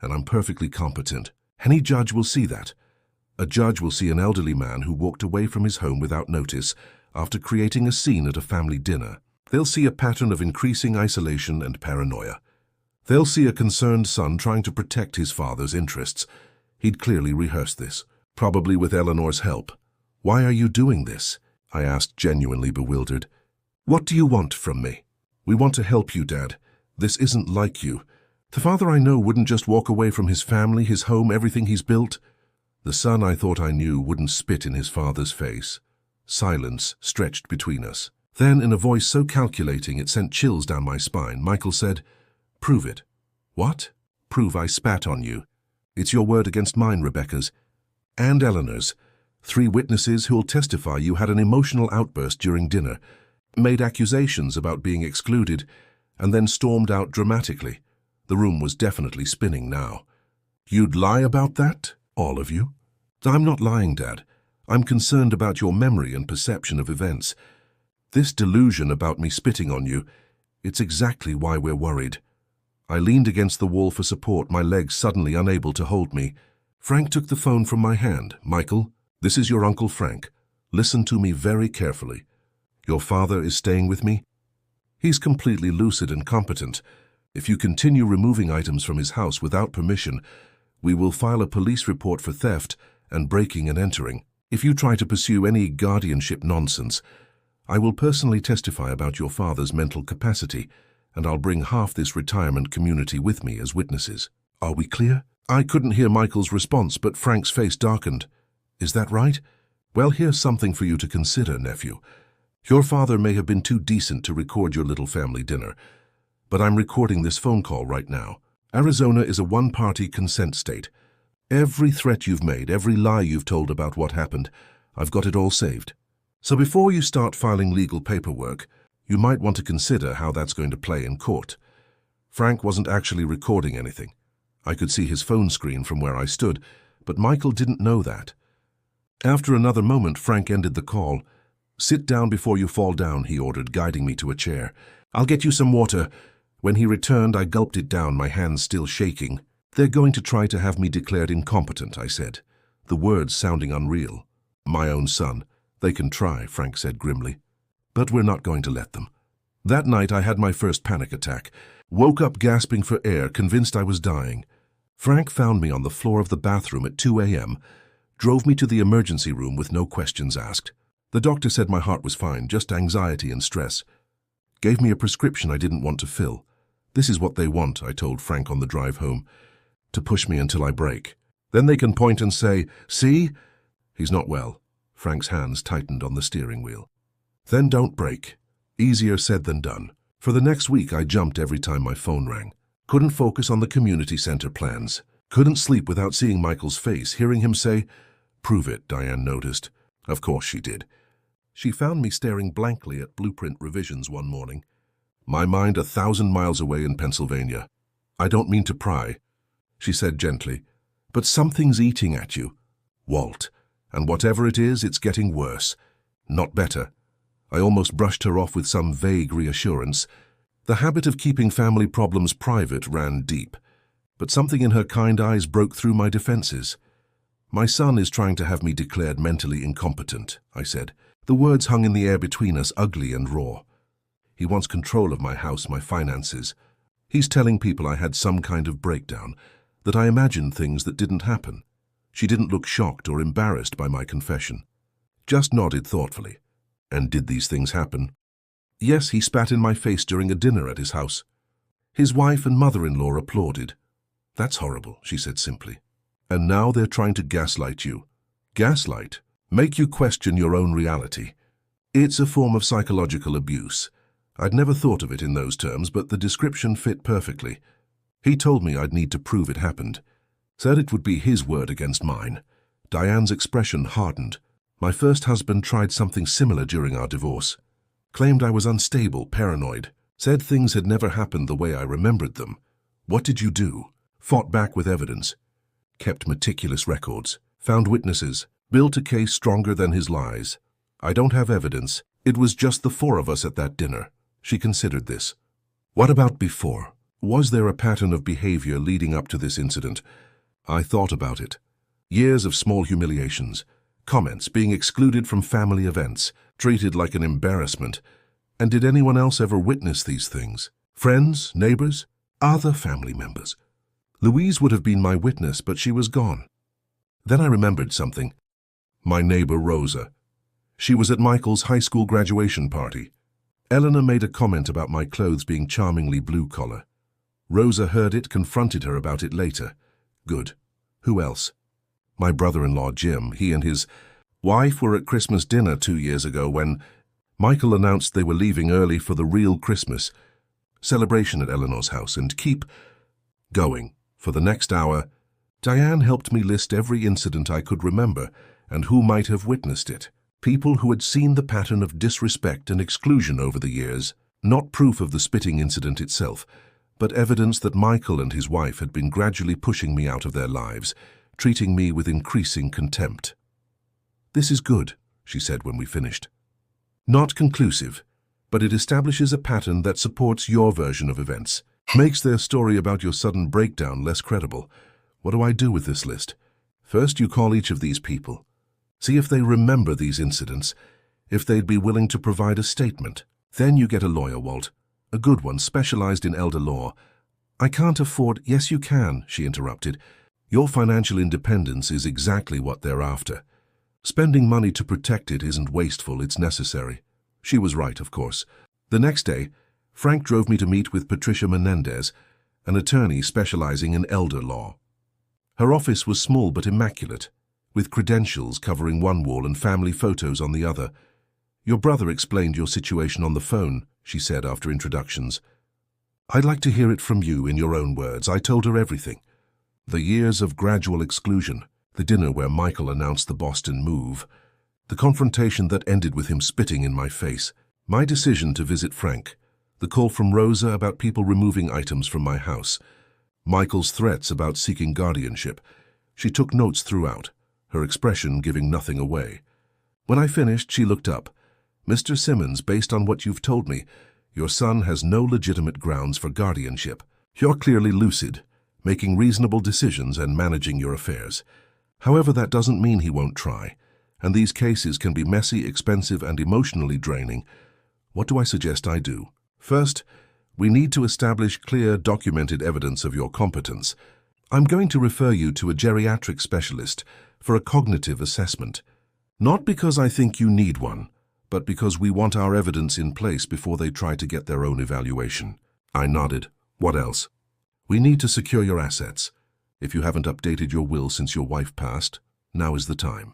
And I'm perfectly competent. Any judge will see that. A judge will see an elderly man who walked away from his home without notice after creating a scene at a family dinner. They'll see a pattern of increasing isolation and paranoia. They'll see a concerned son trying to protect his father's interests. He'd clearly rehearsed this, probably with Eleanor's help. Why are you doing this? I asked, genuinely bewildered. What do you want from me? We want to help you, Dad. This isn't like you. The father I know wouldn't just walk away from his family, his home, everything he's built. The son I thought I knew wouldn't spit in his father's face. Silence stretched between us. Then, in a voice so calculating it sent chills down my spine, Michael said, "Prove it." What? Prove I spat on you. It's your word against mine, Rebecca's. And Eleanor's. 3 witnesses who'll testify you had an emotional outburst during dinner, made accusations about being excluded, and then stormed out dramatically. The room was definitely spinning now. You'd lie about that? All of you? I'm not lying, Dad. I'm concerned about your memory and perception of events. This delusion about me spitting on you, it's exactly why we're worried. I leaned against the wall for support, my legs suddenly unable to hold me. Frank took the phone from my hand. Michael, this is your Uncle Frank. Listen to me very carefully. Your father is staying with me? He's completely lucid and competent. If you continue removing items from his house without permission, we will file a police report for theft and breaking and entering. If you try to pursue any guardianship nonsense, I will personally testify about your father's mental capacity, and I'll bring half this retirement community with me as witnesses. Are we clear? I couldn't hear Michael's response, but Frank's face darkened. Is that right? Well, here's something for you to consider, nephew. Your father may have been too decent to record your little family dinner, but I'm recording this phone call right now. Arizona is a one-party consent state. Every threat you've made, every lie you've told about what happened, I've got it all saved. So before you start filing legal paperwork, you might want to consider how that's going to play in court. Frank wasn't actually recording anything. I could see his phone screen from where I stood, but Michael didn't know that. After another moment, Frank ended the call. Sit down before you fall down, he ordered, guiding me to a chair. I'll get you some water. When he returned, I gulped it down, my hands still shaking. They're going to try to have me declared incompetent, I said, the words sounding unreal. My own son. They can try, Frank said grimly. But we're not going to let them. That night I had my first panic attack. Woke up gasping for air, convinced I was dying. Frank found me on the floor of the bathroom at 2 a.m., drove me to the emergency room with no questions asked. The doctor said my heart was fine, just anxiety and stress. Gave me a prescription I didn't want to fill. This is what they want, I told Frank on the drive home, to push me until I break. Then they can point and say, see? He's not well. Frank's hands tightened on the steering wheel. Then don't break. Easier said than done. For the next week I jumped every time my phone rang. Couldn't focus on the community center plans. Couldn't sleep without seeing Michael's face, hearing him say, "Prove it," Diane noticed. Of course she did. She found me staring blankly at blueprint revisions one morning. My mind 1,000 miles away in Pennsylvania. I don't mean to pry, she said gently, but something's eating at you. Walt. And whatever it is, it's getting worse. Not better. I almost brushed her off with some vague reassurance. The habit of keeping family problems private ran deep, but something in her kind eyes broke through my defenses. My son is trying to have me declared mentally incompetent, I said. The words hung in the air between us, ugly and raw. He wants control of my house, my finances. He's telling people I had some kind of breakdown, that I imagined things that didn't happen. She didn't look shocked or embarrassed by my confession. Just nodded thoughtfully. And did these things happen? Yes, he spat in my face during a dinner at his house. His wife and mother-in-law applauded. That's horrible, she said simply. And now they're trying to gaslight you. Gaslight? Make you question your own reality. It's a form of psychological abuse. I'd never thought of it in those terms, but the description fit perfectly. He told me I'd need to prove it happened. Said it would be his word against mine. Diane's expression hardened. My first husband tried something similar during our divorce. Claimed I was unstable, paranoid. Said things had never happened the way I remembered them. What did you do? Fought back with evidence. Kept meticulous records. Found witnesses. Built a case stronger than his lies. I don't have evidence. It was just the four of us at that dinner. She considered this. What about before? Was there a pattern of behavior leading up to this incident? I thought about it. Years of small humiliations. Comments being excluded from family events. Treated like an embarrassment. And did anyone else ever witness these things? Friends? Neighbors? Other family members? Louise would have been my witness, but she was gone. Then I remembered something. My neighbor Rosa. She was at Michael's high school graduation party. Eleanor made a comment about my clothes being charmingly blue-collar. Rosa heard it, confronted her about it later. Good. Who else? My brother-in-law Jim. He and his wife were at Christmas dinner 2 years ago when Michael announced they were leaving early for the real Christmas celebration at Eleanor's house and keep going. For the next hour, Diane helped me list every incident I could remember and who might have witnessed it. People who had seen the pattern of disrespect and exclusion over the years, not proof of the spitting incident itself, but evidence that Michael and his wife had been gradually pushing me out of their lives, treating me with increasing contempt. This is good, she said when we finished. Not conclusive, but it establishes a pattern that supports your version of events. Makes their story about your sudden breakdown less credible. What do I do with this list? First, you call each of these people. See if they remember these incidents, if they'd be willing to provide a statement. Then you get a lawyer, Walt. A good one, specialized in elder law. I can't afford— Yes, you can, she interrupted. Your financial independence is exactly what they're after. Spending money to protect it isn't wasteful, it's necessary. She was right, of course. The next day, Frank drove me to meet with Patricia Menendez, an attorney specializing in elder law. Her office was small but immaculate, with credentials covering one wall and family photos on the other. Your brother explained your situation on the phone, she said after introductions. I'd like to hear it from you in your own words. I told her everything. The years of gradual exclusion, the dinner where Michael announced the Boston move, the confrontation that ended with him spitting in my face, my decision to visit Frank, the call from Rosa about people removing items from my house, Michael's threats about seeking guardianship. She took notes throughout, her expression giving nothing away. When I finished, she looked up. Mr. Simmons, based on what you've told me, your son has no legitimate grounds for guardianship. You're clearly lucid, making reasonable decisions and managing your affairs. However, that doesn't mean he won't try, and these cases can be messy, expensive, and emotionally draining. What do I suggest I do? First, we need to establish clear, documented evidence of your competence. I'm going to refer you to a geriatric specialist for a cognitive assessment. Not because I think you need one, but because we want our evidence in place before they try to get their own evaluation. I nodded. What else? We need to secure your assets. If you haven't updated your will since your wife passed, now is the time.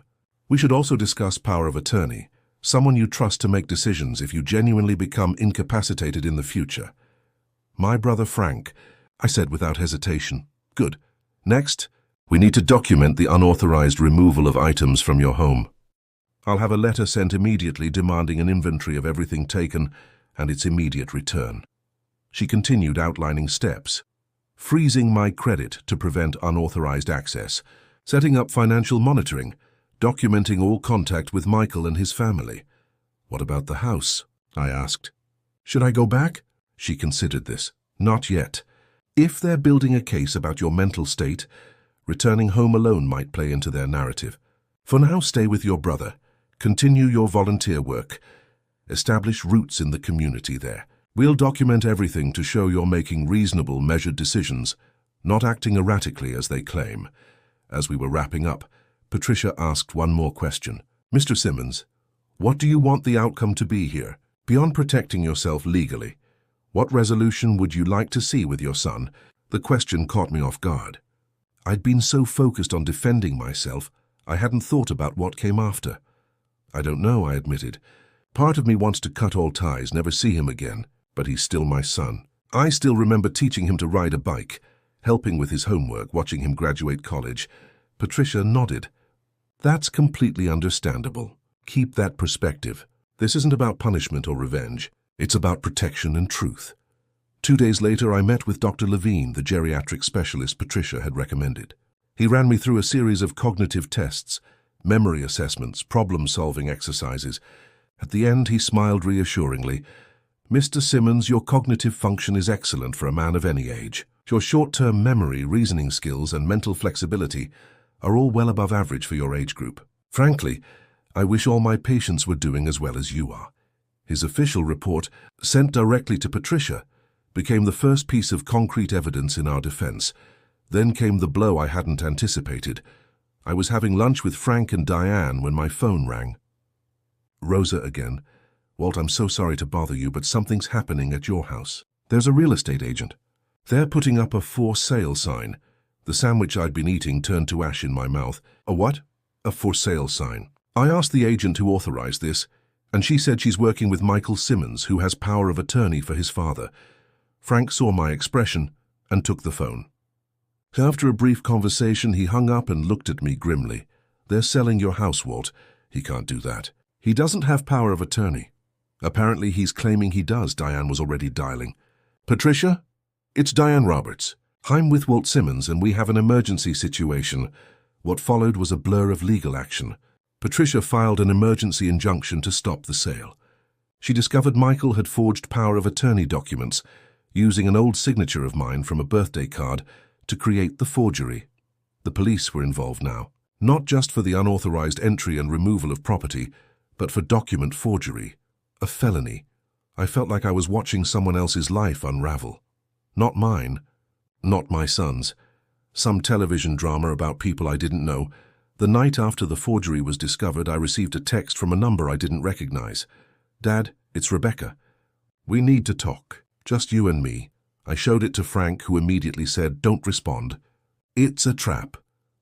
We should also discuss power of attorney, someone you trust to make decisions if you genuinely become incapacitated in the future. My brother Frank, I said without hesitation. Good. Next, we need to document the unauthorized removal of items from your home. I'll have a letter sent immediately demanding an inventory of everything taken and its immediate return. She continued outlining steps. Freezing my credit to prevent unauthorized access, setting up financial monitoring, documenting all contact with Michael and his family. What about the house? I asked. Should I go back? She considered this. Not yet. If they're building a case about your mental state, returning home alone might play into their narrative. For now, stay with your brother. Continue your volunteer work. Establish roots in the community there. We'll document everything to show you're making reasonable, measured decisions, not acting erratically as they claim. As we were wrapping up, Patricia asked one more question. Mr. Simmons, what do you want the outcome to be here? Beyond protecting yourself legally, what resolution would you like to see with your son? The question caught me off guard. I'd been so focused on defending myself, I hadn't thought about what came after. I don't know, I admitted. Part of me wants to cut all ties, never see him again, but he's still my son. I still remember teaching him to ride a bike, helping with his homework, watching him graduate college. Patricia nodded. That's completely understandable. Keep that perspective. This isn't about punishment or revenge. It's about protection and truth. 2 days later, I met with Dr. Levine, the geriatric specialist Patricia had recommended. He ran me through a series of cognitive tests, memory assessments, problem-solving exercises. At the end, he smiled reassuringly. Mr. Simmons, your cognitive function is excellent for a man of any age. Your short-term memory, reasoning skills, and mental flexibility are all well above average for your age group. Frankly, I wish all my patients were doing as well as you are. His official report, sent directly to Patricia, became the first piece of concrete evidence in our defense. Then came the blow I hadn't anticipated. I was having lunch with Frank and Diane when my phone rang. Rosa again. Walt, I'm so sorry to bother you, but something's happening at your house. There's a real estate agent. They're putting up a for sale sign. The sandwich I'd been eating turned to ash in my mouth. A what? A for sale sign. I asked the agent who authorized this, and she said she's working with Michael Simmons, who has power of attorney for his father. Frank saw my expression and took the phone. After a brief conversation, he hung up and looked at me grimly. They're selling your house, Walt. He can't do that. He doesn't have power of attorney. Apparently he's claiming he does. Diane was already dialing. Patricia? It's Diane Roberts. I'm with Walt Simmons and we have an emergency situation. What followed was a blur of legal action. Patricia filed an emergency injunction to stop the sale. She discovered Michael had forged power of attorney documents, using an old signature of mine from a birthday card to create the forgery. The police were involved now, not just for the unauthorized entry and removal of property, but for document forgery, a felony. I felt like I was watching someone else's life unravel. Not mine, not my son's. Some television drama about people I didn't know. The night after the forgery was discovered, I received a text from a number I didn't recognize. Dad, it's Rebecca. We need to talk. Just you and me. I showed it to Frank, who immediately said, don't respond. It's a trap.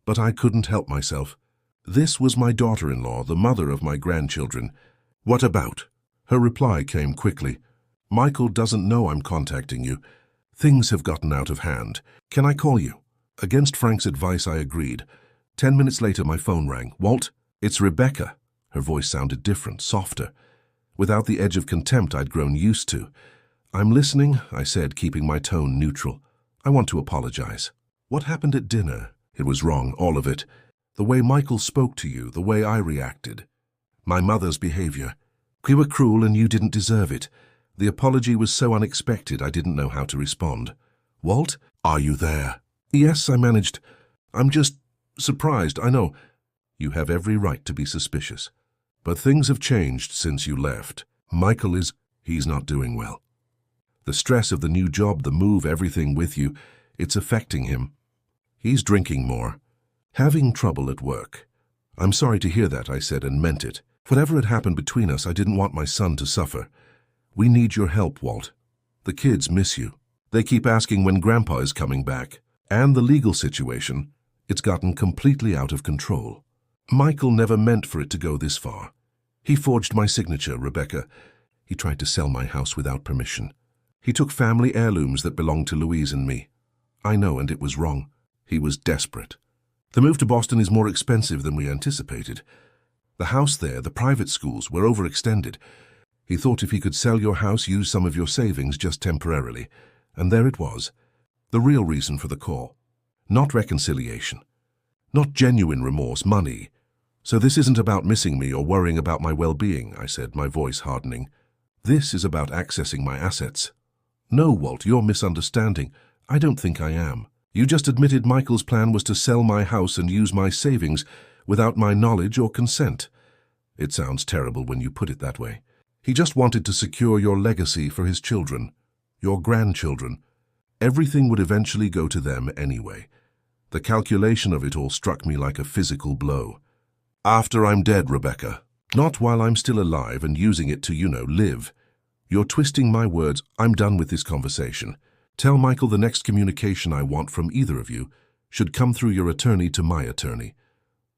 But I couldn't help myself. This was my daughter-in-law, the mother of my grandchildren. What about? Her reply came quickly. Michael doesn't know I'm contacting you. Things have gotten out of hand. Can I call you? Against Frank's advice, I agreed. 10 minutes later, my phone rang. Walt, it's Rebecca. Her voice sounded different, softer, without the edge of contempt I'd grown used to. I'm listening, I said, keeping my tone neutral. I want to apologize. What happened at dinner? It was wrong, all of it. The way Michael spoke to you, the way I reacted. My mother's behavior. We were cruel and you didn't deserve it. The apology was so unexpected I didn't know how to respond. Walt, are you there? Yes, I managed. I'm just surprised, I know. You have every right to be suspicious. But things have changed since you left. Michael he's not doing well. The stress of the new job, the move, everything with you, it's affecting him. He's drinking more. Having trouble at work. I'm sorry to hear that, I said, and meant it. Whatever had happened between us, I didn't want my son to suffer. We need your help, Walt. The kids miss you. They keep asking when Grandpa is coming back. And the legal situation, it's gotten completely out of control. Michael never meant for it to go this far. He forged my signature, Rebecca. He tried to sell my house without permission. He took family heirlooms that belonged to Louise and me. I know, and it was wrong. He was desperate. The move to Boston is more expensive than we anticipated. The house there, the private schools, were overextended. He thought if he could sell your house, use some of your savings just temporarily. And there it was. The real reason for the call. Not reconciliation. Not genuine remorse, money. So this isn't about missing me or worrying about my well-being, I said, my voice hardening. This is about accessing my assets. No, Walt, you're misunderstanding. I don't think I am. You just admitted Michael's plan was to sell my house and use my savings without my knowledge or consent. It sounds terrible when you put it that way. He just wanted to secure your legacy for his children, your grandchildren. Everything would eventually go to them anyway. The calculation of it all struck me like a physical blow. After I'm dead, Rebecca. Not while I'm still alive and using it to, live. You're twisting my words. I'm done with this conversation. Tell Michael the next communication I want from either of you should come through your attorney to my attorney.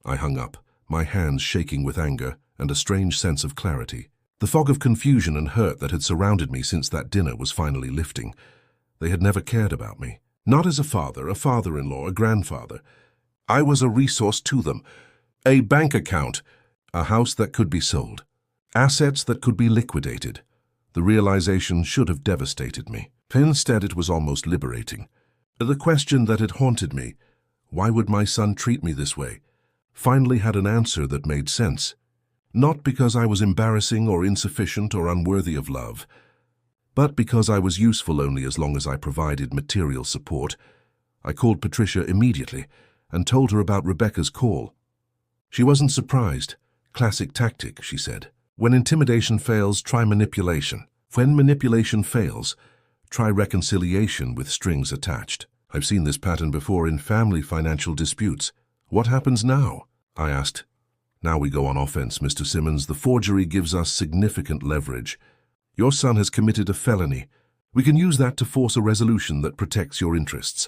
I hung up, my hands shaking with anger and a strange sense of clarity. The fog of confusion and hurt that had surrounded me since that dinner was finally lifting. They had never cared about me. Not as a father, a father-in-law, a grandfather. I was a resource to them. A bank account, a house that could be sold, assets that could be liquidated. The realization should have devastated me. Instead, it was almost liberating. The question that had haunted me, why would my son treat me this way, finally had an answer that made sense. Not because I was embarrassing or insufficient or unworthy of love, but because I was useful only as long as I provided material support. I called Patricia immediately and told her about Rebecca's call. She wasn't surprised. Classic tactic, she said. When intimidation fails, try manipulation. When manipulation fails, try reconciliation with strings attached. I've seen this pattern before in family financial disputes. What happens now? I asked. Now we go on offense, Mr. Simmons. The forgery gives us significant leverage. Your son has committed a felony. We can use that to force a resolution that protects your interests.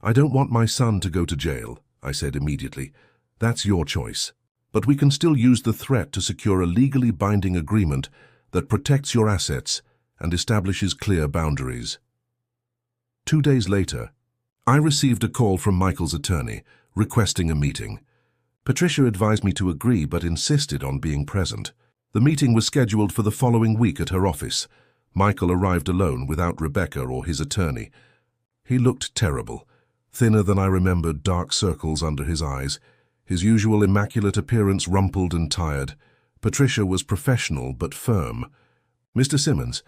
I don't want my son to go to jail, I said immediately. That's your choice. But we can still use the threat to secure a legally binding agreement that protects your assets and establishes clear boundaries. 2 days later, I received a call from Michael's attorney requesting a meeting. Patricia advised me to agree but insisted on being present. The meeting was scheduled for the following week at her office. Michael arrived alone without Rebecca or his attorney. He looked terrible, thinner than I remembered, dark circles under his eyes, his usual immaculate appearance rumpled and tired. Patricia was professional but firm. Mr. Simmons,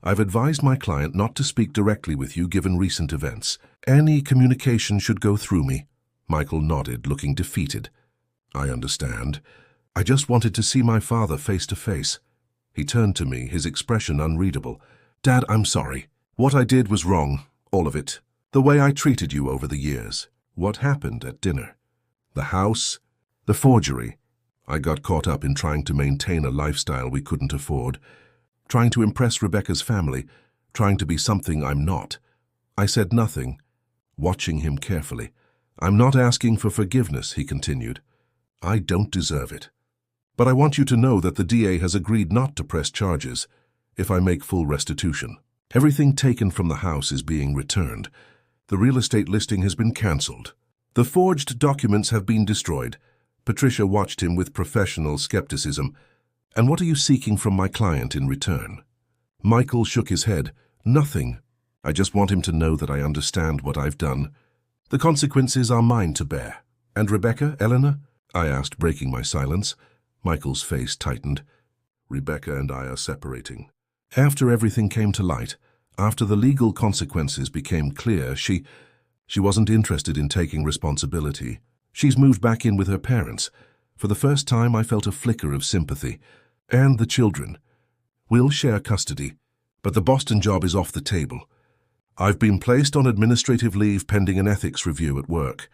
I've advised my client not to speak directly with you given recent events. Any communication should go through me. Michael nodded, looking defeated. I understand. I just wanted to see my father face to face. He turned to me, his expression unreadable. Dad, I'm sorry. What I did was wrong, all of it. The way I treated you over the years. What happened at dinner? The house? The forgery. I got caught up in trying to maintain a lifestyle we couldn't afford. Trying to impress Rebecca's family. Trying to be something I'm not. I said nothing, watching him carefully. I'm not asking for forgiveness, he continued. I don't deserve it. But I want you to know that the DA has agreed not to press charges if I make full restitution. Everything taken from the house is being returned. The real estate listing has been cancelled. The forged documents have been destroyed. Patricia watched him with professional skepticism. And what are you seeking from my client in return? Michael shook his head. Nothing. I just want him to know that I understand what I've done. The consequences are mine to bear. And Rebecca, Eleanor? I asked, breaking my silence. Michael's face tightened. Rebecca and I are separating. After everything came to light, after the legal consequences became clear, she wasn't interested in taking responsibility. She's moved back in with her parents. For the first time, I felt a flicker of sympathy. And the children. We'll share custody, but the Boston job is off the table. I've been placed on administrative leave pending an ethics review at work.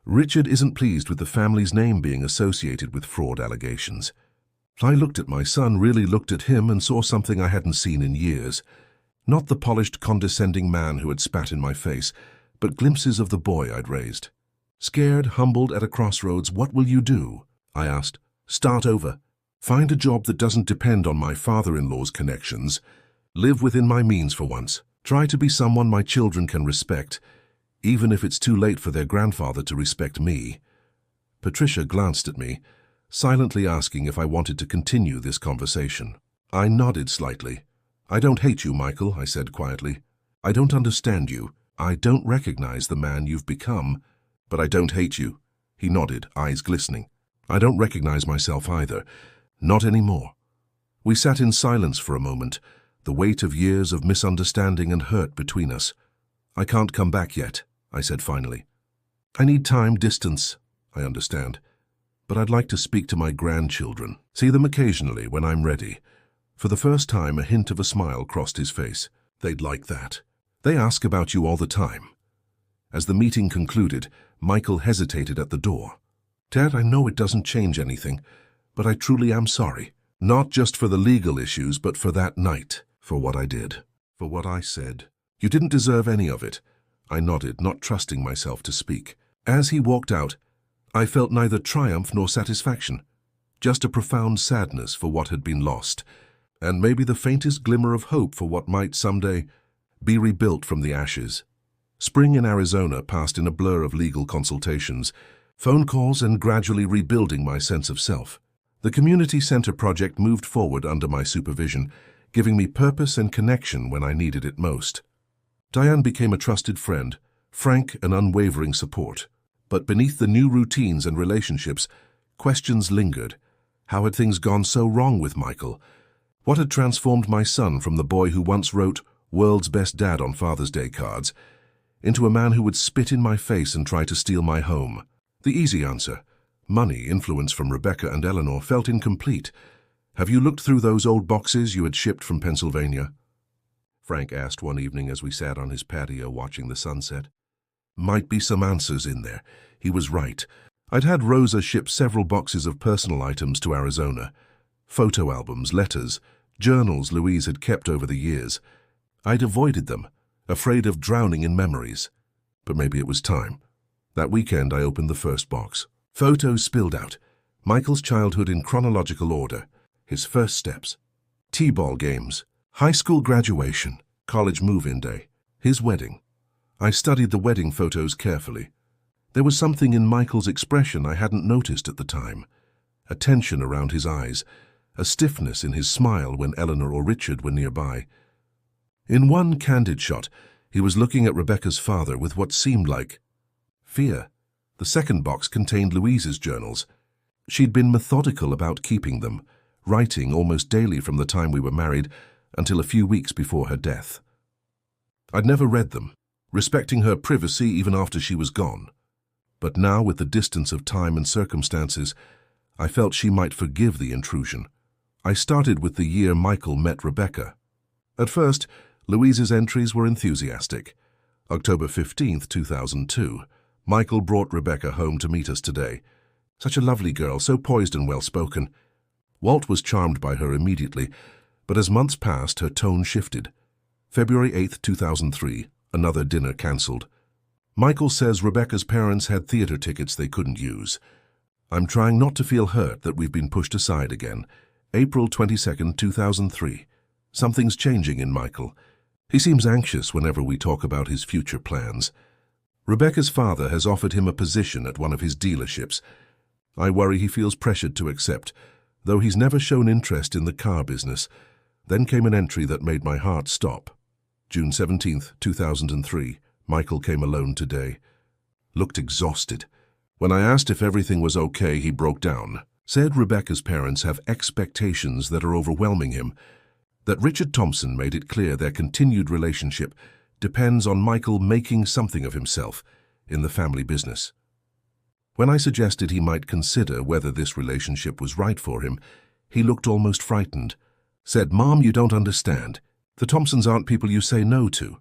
Richard isn't pleased with the family's name being associated with fraud allegations. I looked at my son, really looked at him, and saw something I hadn't seen in years. Not the polished, condescending man who had spat in my face, but glimpses of the boy I'd raised. Scared, humbled, at a crossroads, what will you do? I asked. Start over. Find a job that doesn't depend on my father-in-law's connections. Live within my means for once. Try to be someone my children can respect, even if it's too late for their grandfather to respect me. Patricia glanced at me, silently asking if I wanted to continue this conversation. I nodded slightly. I don't hate you, Michael, I said quietly. I don't understand you. I don't recognize the man you've become, but I don't hate you. He nodded, eyes glistening. I don't recognize myself either. Not anymore. We sat in silence for a moment, the weight of years of misunderstanding and hurt between us. I can't come back yet, I said finally. I need time, distance, I understand. But I'd like to speak to my grandchildren, see them occasionally when I'm ready. For the first time, a hint of a smile crossed his face. They'd like that. They ask about you all the time. As the meeting concluded, Michael hesitated at the door. Dad, I know it doesn't change anything, but I truly am sorry. Not just for the legal issues, but for that night, for what I did, for what I said. You didn't deserve any of it. I nodded, not trusting myself to speak. As he walked out, I felt neither triumph nor satisfaction, just a profound sadness for what had been lost, and maybe the faintest glimmer of hope for what might someday be rebuilt from the ashes. Spring in Arizona passed in a blur of legal consultations, phone calls, and gradually rebuilding my sense of self. The community center project moved forward under my supervision, giving me purpose and connection when I needed it most. Diane became a trusted friend, frank and unwavering support. But beneath the new routines and relationships, questions lingered. How had things gone so wrong with Michael? What had transformed my son from the boy who once wrote "World's Best Dad" on Father's Day cards into a man who would spit in my face and try to steal my home? The easy answer, money, influence from Rebecca and Eleanor, felt incomplete. Have you looked through those old boxes you had shipped from Pennsylvania? Frank asked one evening as we sat on his patio watching the sunset. Might be some answers in there. He was right. I'd had Rosa ship several boxes of personal items to Arizona. Photo albums, letters, journals Louise had kept over the years. I'd avoided them, afraid of drowning in memories. But maybe it was time. That weekend I opened the first box. Photos spilled out. Michael's childhood in chronological order. His first steps. T-ball games. High school graduation. College move-in day. His wedding. I studied the wedding photos carefully. There was something in Michael's expression I hadn't noticed at the time. A tension around his eyes, a stiffness in his smile when Eleanor or Richard were nearby. In one candid shot, he was looking at Rebecca's father with what seemed like fear. The second box contained Louise's journals. She'd been methodical about keeping them, writing almost daily from the time we were married until a few weeks before her death. I'd never read them, respecting her privacy even after she was gone. But now, with the distance of time and circumstances, I felt she might forgive the intrusion. I started with the year Michael met Rebecca. At first, Louise's entries were enthusiastic. October 15th, 2002. Michael brought Rebecca home to meet us today. Such a lovely girl, so poised and well-spoken. Walt was charmed by her immediately, but as months passed, her tone shifted. February 8th, 2003. Another dinner cancelled. Michael says Rebecca's parents had theater tickets they couldn't use. I'm trying not to feel hurt that we've been pushed aside again. April 22nd, 2003. Something's changing in Michael. He seems anxious whenever we talk about his future plans. Rebecca's father has offered him a position at one of his dealerships. I worry he feels pressured to accept, though he's never shown interest in the car business. Then came an entry that made my heart stop. June 17th, 2003. Michael came alone today. Looked exhausted. When I asked if everything was okay, he broke down. Said Rebecca's parents have expectations that are overwhelming him. That Richard Thompson made it clear their continued relationship depends on Michael making something of himself in the family business. When I suggested he might consider whether this relationship was right for him, he looked almost frightened. Said, "Mom, you don't understand. The Thompsons aren't people you say no to."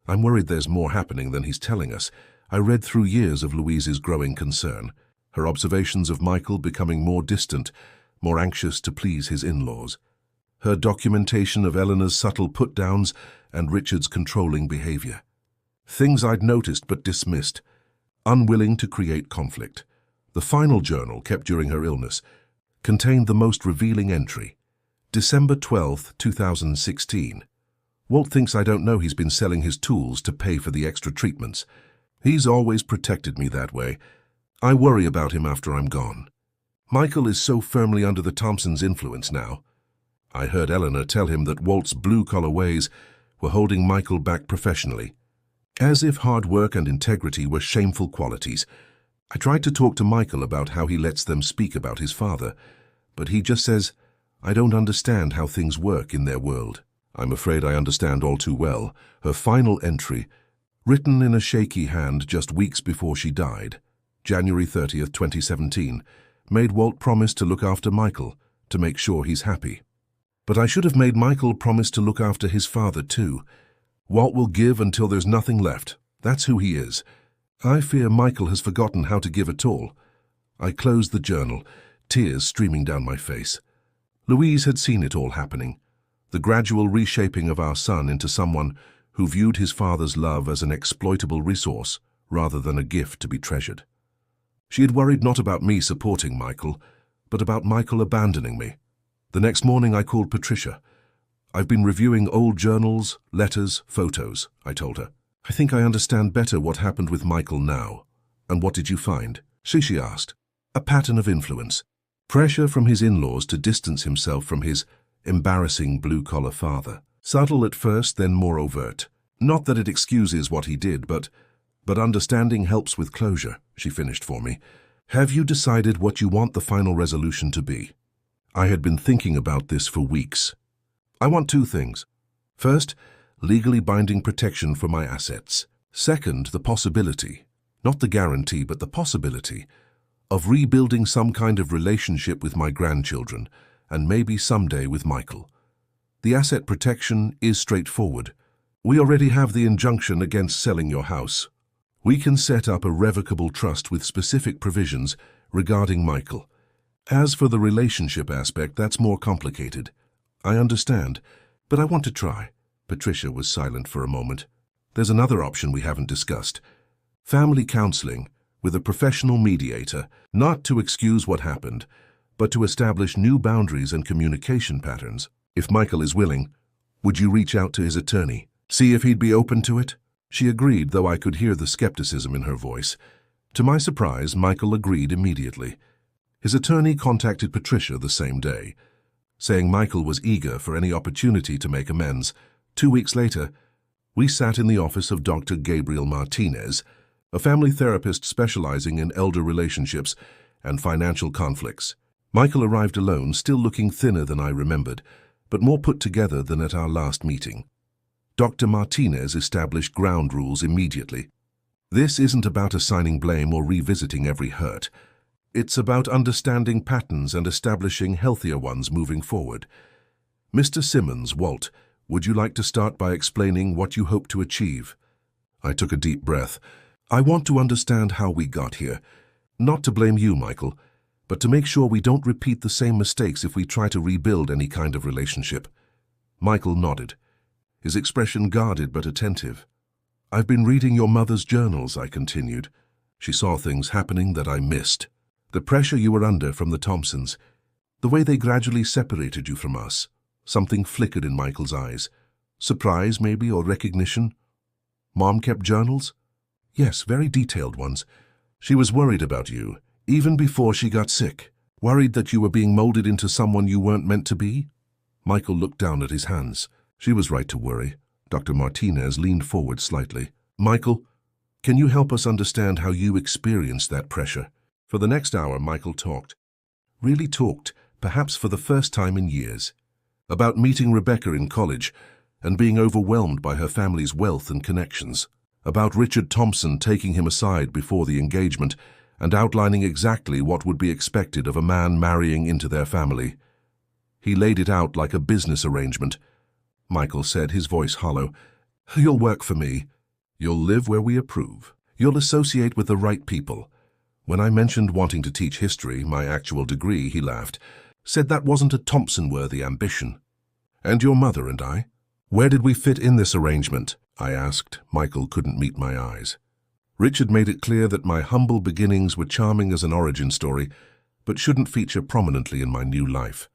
I'm worried there's more happening than he's telling us. I read through years of Louise's growing concern, her observations of Michael becoming more distant, more anxious to please his in-laws, her documentation of Eleanor's subtle put-downs and Richard's controlling behavior. Things I'd noticed but dismissed, unwilling to create conflict. The final journal, kept during her illness, contained the most revealing entry. December 12th, 2016. Walt thinks I don't know he's been selling his tools to pay for the extra treatments. He's always protected me that way. I worry about him after I'm gone. Michael is so firmly under the Thompsons' influence now. I heard Eleanor tell him that Walt's blue-collar ways were holding Michael back professionally, as if hard work and integrity were shameful qualities. I tried to talk to Michael about how he lets them speak about his father, but he just says, "I don't understand how things work in their world." I'm afraid I understand all too well. Her final entry, written in a shaky hand just weeks before she died, January 30th, 2017, made Walt promise to look after Michael, to make sure he's happy. But I should have made Michael promise to look after his father too. Walt will give until there's nothing left. That's who he is. I fear Michael has forgotten how to give at all. I closed the journal, tears streaming down my face. Louise had seen it all happening. The gradual reshaping of our son into someone who viewed his father's love as an exploitable resource rather than a gift to be treasured. She had worried not about me supporting Michael, but about Michael abandoning me. The next morning I called Patricia. I've been reviewing old journals, letters, photos, I told her. I think I understand better what happened with Michael now. And what did you find? She asked. A pattern of influence. Pressure from his in-laws to distance himself from his embarrassing blue-collar father. Subtle at first, then more overt. Not that it excuses what he did, but understanding helps with closure, she finished for me. Have you decided what you want the final resolution to be? I had been thinking about this for weeks. I want two things. First, legally binding protection for my assets. Second, the possibility, not the guarantee, but the possibility, of rebuilding some kind of relationship with my grandchildren, and maybe someday with Michael. The asset protection is straightforward. We already have the injunction against selling your house. We can set up a revocable trust with specific provisions regarding Michael. As for the relationship aspect, that's more complicated. I understand, but I want to try. Patricia was silent for a moment. There's another option we haven't discussed. Family counseling with a professional mediator, not to excuse what happened, but to establish new boundaries and communication patterns. If Michael is willing, would you reach out to his attorney? See if he'd be open to it? She agreed, though I could hear the skepticism in her voice. To my surprise, Michael agreed immediately. His attorney contacted Patricia the same day, saying Michael was eager for any opportunity to make amends. 2 weeks later, we sat in the office of Dr. Gabriel Martinez, a family therapist specializing in elder relationships and financial conflicts. Michael arrived alone, still looking thinner than I remembered, but more put together than at our last meeting. Dr. Martinez established ground rules immediately. This isn't about assigning blame or revisiting every hurt. It's about understanding patterns and establishing healthier ones moving forward. Mr. Simmons, Walt, would you like to start by explaining what you hope to achieve? I took a deep breath. I want to understand how we got here. Not to blame you, Michael, but to make sure we don't repeat the same mistakes if we try to rebuild any kind of relationship. Michael nodded, his expression guarded but attentive. I've been reading your mother's journals, I continued. She saw things happening that I missed. The pressure you were under from the Thompsons, the way they gradually separated you from us. Something flickered in Michael's eyes. Surprise, maybe, or recognition? Mom kept journals? Yes, very detailed ones. She was worried about you, even before she got sick. Worried that you were being molded into someone you weren't meant to be? Michael looked down at his hands. She was right to worry. Dr. Martinez leaned forward slightly. Michael, can you help us understand how you experienced that pressure? For the next hour, Michael talked. Really talked, perhaps for the first time in years. About meeting Rebecca in college and being overwhelmed by her family's wealth and connections. About Richard Thompson taking him aside before the engagement and outlining exactly what would be expected of a man marrying into their family. He laid it out like a business arrangement. Michael said, his voice hollow. You'll work for me. You'll live where we approve. You'll associate with the right people. When I mentioned wanting to teach history, my actual degree, he laughed, said that wasn't a Thompson-worthy ambition. And your mother and I? Where did we fit in this arrangement? I asked. Michael couldn't meet my eyes. Richard made it clear that my humble beginnings were charming as an origin story, but shouldn't feature prominently in my new life.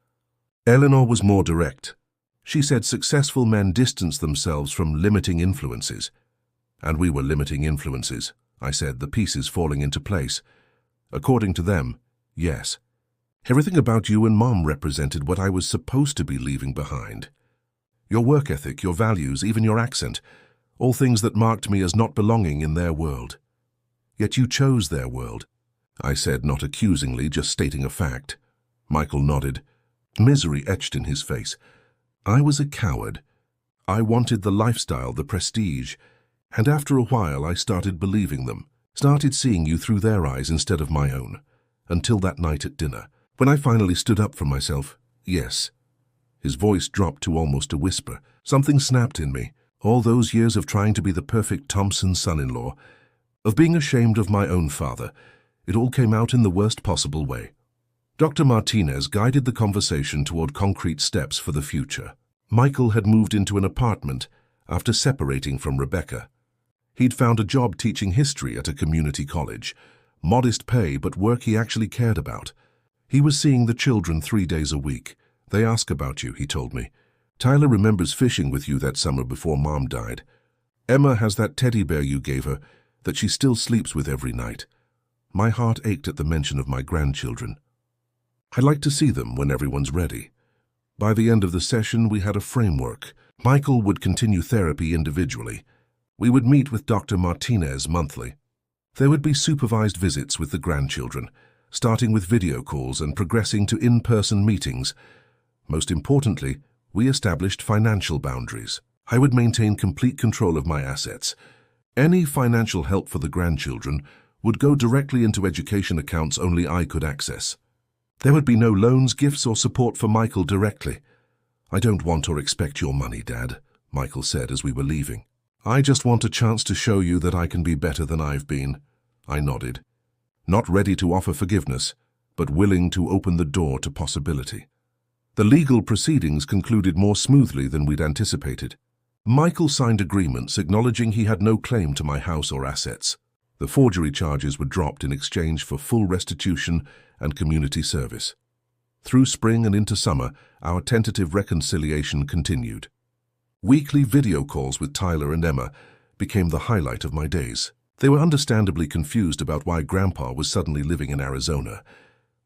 Eleanor was more direct. She said successful men distance themselves from limiting influences. And we were limiting influences, I said, the pieces falling into place. According to them, yes. Everything about you and Mom represented what I was supposed to be leaving behind. Your work ethic, your values, even your accent, all things that marked me as not belonging in their world. Yet you chose their world, I said, not accusingly, just stating a fact. Michael nodded. Misery etched in his face. I was a coward. I wanted the lifestyle, the prestige, and after a while I started believing them, started seeing you through their eyes instead of my own, until that night at dinner, when I finally stood up for myself. Yes, His voice dropped to almost a whisper. Something snapped in me. All those years of trying to be the perfect Thompson son-in-law, of being ashamed of my own father, it all came out in the worst possible way. Dr. Martinez guided the conversation toward concrete steps for the future. Michael had moved into an apartment after separating from Rebecca. He'd found a job teaching history at a community college. Modest pay, but work he actually cared about. He was seeing the children 3 days a week. They ask about you, he told me. Tyler remembers fishing with you that summer before Mom died. Emma has that teddy bear you gave her that she still sleeps with every night. My heart ached at the mention of my grandchildren. I'd like to see them when everyone's ready. By the end of the session, we had a framework. Michael would continue therapy individually. We would meet with Dr. Martinez monthly. There would be supervised visits with the grandchildren, starting with video calls and progressing to in-person meetings. Most importantly, we established financial boundaries. I would maintain complete control of my assets. Any financial help for the grandchildren would go directly into education accounts only I could access. There would be no loans, gifts, or support for Michael directly. I don't want or expect your money, Dad, Michael said as we were leaving. I just want a chance to show you that I can be better than I've been. I nodded. Not ready to offer forgiveness, but willing to open the door to possibility. The legal proceedings concluded more smoothly than we'd anticipated. Michael signed agreements acknowledging he had no claim to my house or assets. The forgery charges were dropped in exchange for full restitution and community service. Through spring and into summer, our tentative reconciliation continued. Weekly video calls with Tyler and Emma became the highlight of my days. They were understandably confused about why Grandpa was suddenly living in Arizona.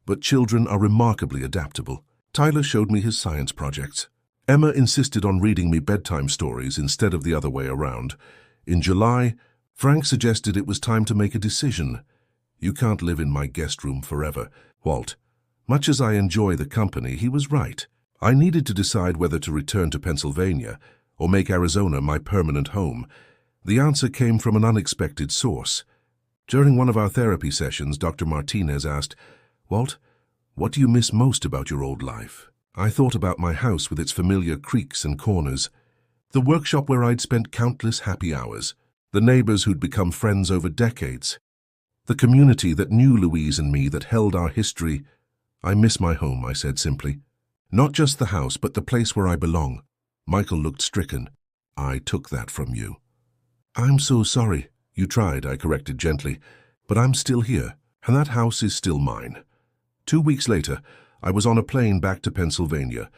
But children are remarkably adaptable. Tyler showed me his science projects. Emma insisted on reading me bedtime stories instead of the other way around. In July, Frank suggested it was time to make a decision. You can't live in my guest room forever, Walt. Much as I enjoy the company, he was right. I needed to decide whether to return to Pennsylvania or make Arizona my permanent home. The answer came from an unexpected source. During one of our therapy sessions, Dr. Martinez asked, "Walt, what do you miss most about your old life?" I thought about my house with its familiar creaks and corners, the workshop where I'd spent countless happy hours, the neighbors who'd become friends over decades, the community that knew Louise and me, that held our history. I miss my home, I said simply. Not just the house, but the place where I belong. Michael looked stricken. I took that from you. I'm so sorry. You tried, I corrected gently, but I'm still here, and that house is still mine. 2 weeks later, I was on a plane back to Pennsylvania,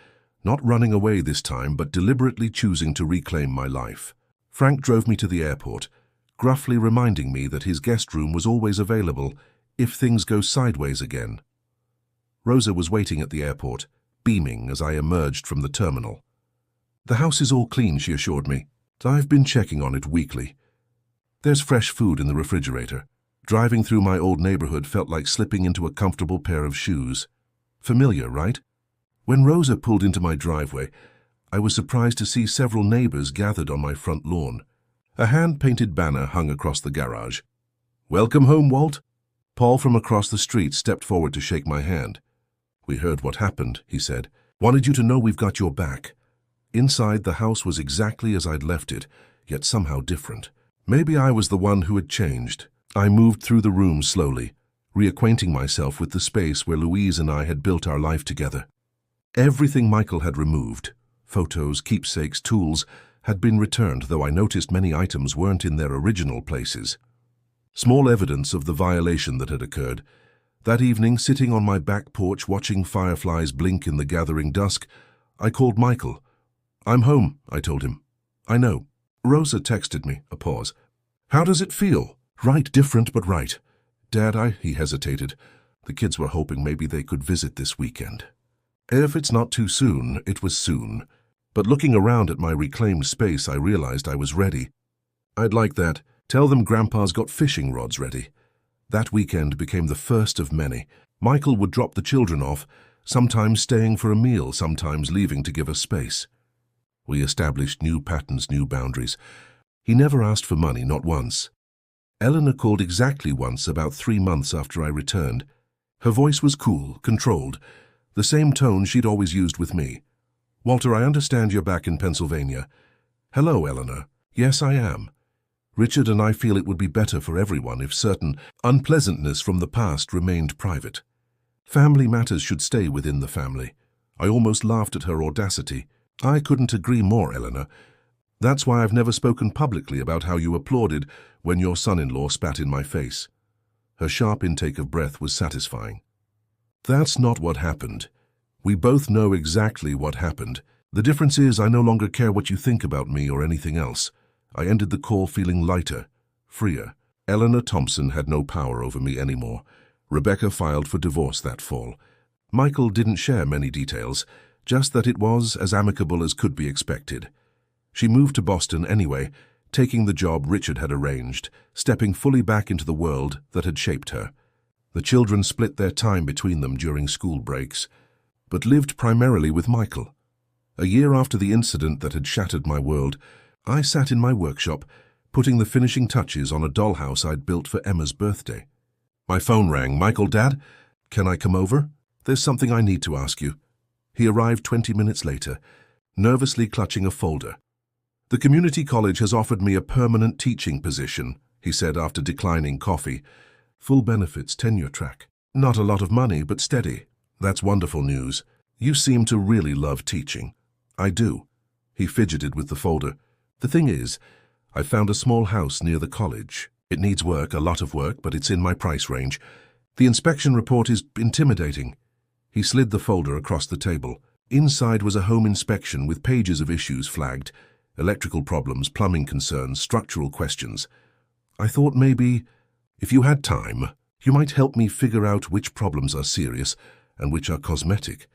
not running away this time, but deliberately choosing to reclaim my life. Frank drove me to the airport, gruffly reminding me that his guest room was always available if things go sideways again. Rosa was waiting at the airport, beaming as I emerged from the terminal. The house is all clean, she assured me. I've been checking on it weekly. There's fresh food in the refrigerator. Driving through my old neighborhood felt like slipping into a comfortable pair of shoes. Familiar, right? When Rosa pulled into my driveway, I was surprised to see several neighbors gathered on my front lawn. A hand-painted banner hung across the garage. "Welcome home, Walt." Paul from across the street stepped forward to shake my hand. "We heard what happened," he said. "Wanted you to know we've got your back." Inside, the house was exactly as I'd left it, yet somehow different. Maybe I was the one who had changed. I moved through the room slowly, reacquainting myself with the space where Louise and I had built our life together. Everything Michael had removed, photos, keepsakes, tools, had been returned, though I noticed many items weren't in their original places. Small evidence of the violation that had occurred. That evening, sitting on my back porch watching fireflies blink in the gathering dusk, I called Michael. "I'm home," I told him. "I know." Rosa texted me, a pause. "How does it feel?" "Right, different, but right." "Dad, he hesitated. The kids were hoping maybe they could visit this weekend." If it's not too soon, it was soon. But looking around at my reclaimed space, I realized I was ready. "I'd like that. Tell them Grandpa's got fishing rods ready." That weekend became the first of many. Michael would drop the children off, sometimes staying for a meal, sometimes leaving to give us space. We established new patterns, new boundaries. He never asked for money, not once. Eleanor called exactly once, about 3 months after I returned. Her voice was cool, controlled, the same tone she'd always used with me. Walter, I understand you're back in Pennsylvania. Hello, Eleanor. Yes, I am. Richard and I feel it would be better for everyone if certain unpleasantness from the past remained private. Family matters should stay within the family. I almost laughed at her audacity. I couldn't agree more, Eleanor. That's why I've never spoken publicly about how you applauded when your son-in-law spat in my face. Her sharp intake of breath was satisfying. That's not what happened. We both know exactly what happened. The difference is I no longer care what you think about me or anything else. I ended the call feeling lighter, freer. Eleanor Thompson had no power over me anymore. Rebecca filed for divorce that fall. Michael didn't share many details, just that it was as amicable as could be expected. She moved to Boston anyway, taking the job Richard had arranged, stepping fully back into the world that had shaped her. The children split their time between them during school breaks, but lived primarily with Michael. A year after the incident that had shattered my world, I sat in my workshop, putting the finishing touches on a dollhouse I'd built for Emma's birthday. My phone rang. Michael, Dad, can I come over? There's something I need to ask you. He arrived 20 minutes later, nervously clutching a folder. The community college has offered me a permanent teaching position, he said after declining coffee. Full benefits, tenure track. Not a lot of money, but steady. That's wonderful news. You seem to really love teaching. I do. He fidgeted with the folder. The thing is, I found a small house near the college. It needs work, a lot of work, but it's in my price range. The inspection report is intimidating. He slid the folder across the table. Inside was a home inspection with pages of issues flagged. Electrical problems, plumbing concerns, structural questions. I thought maybe, if you had time, you might help me figure out which problems are serious and which are cosmetic.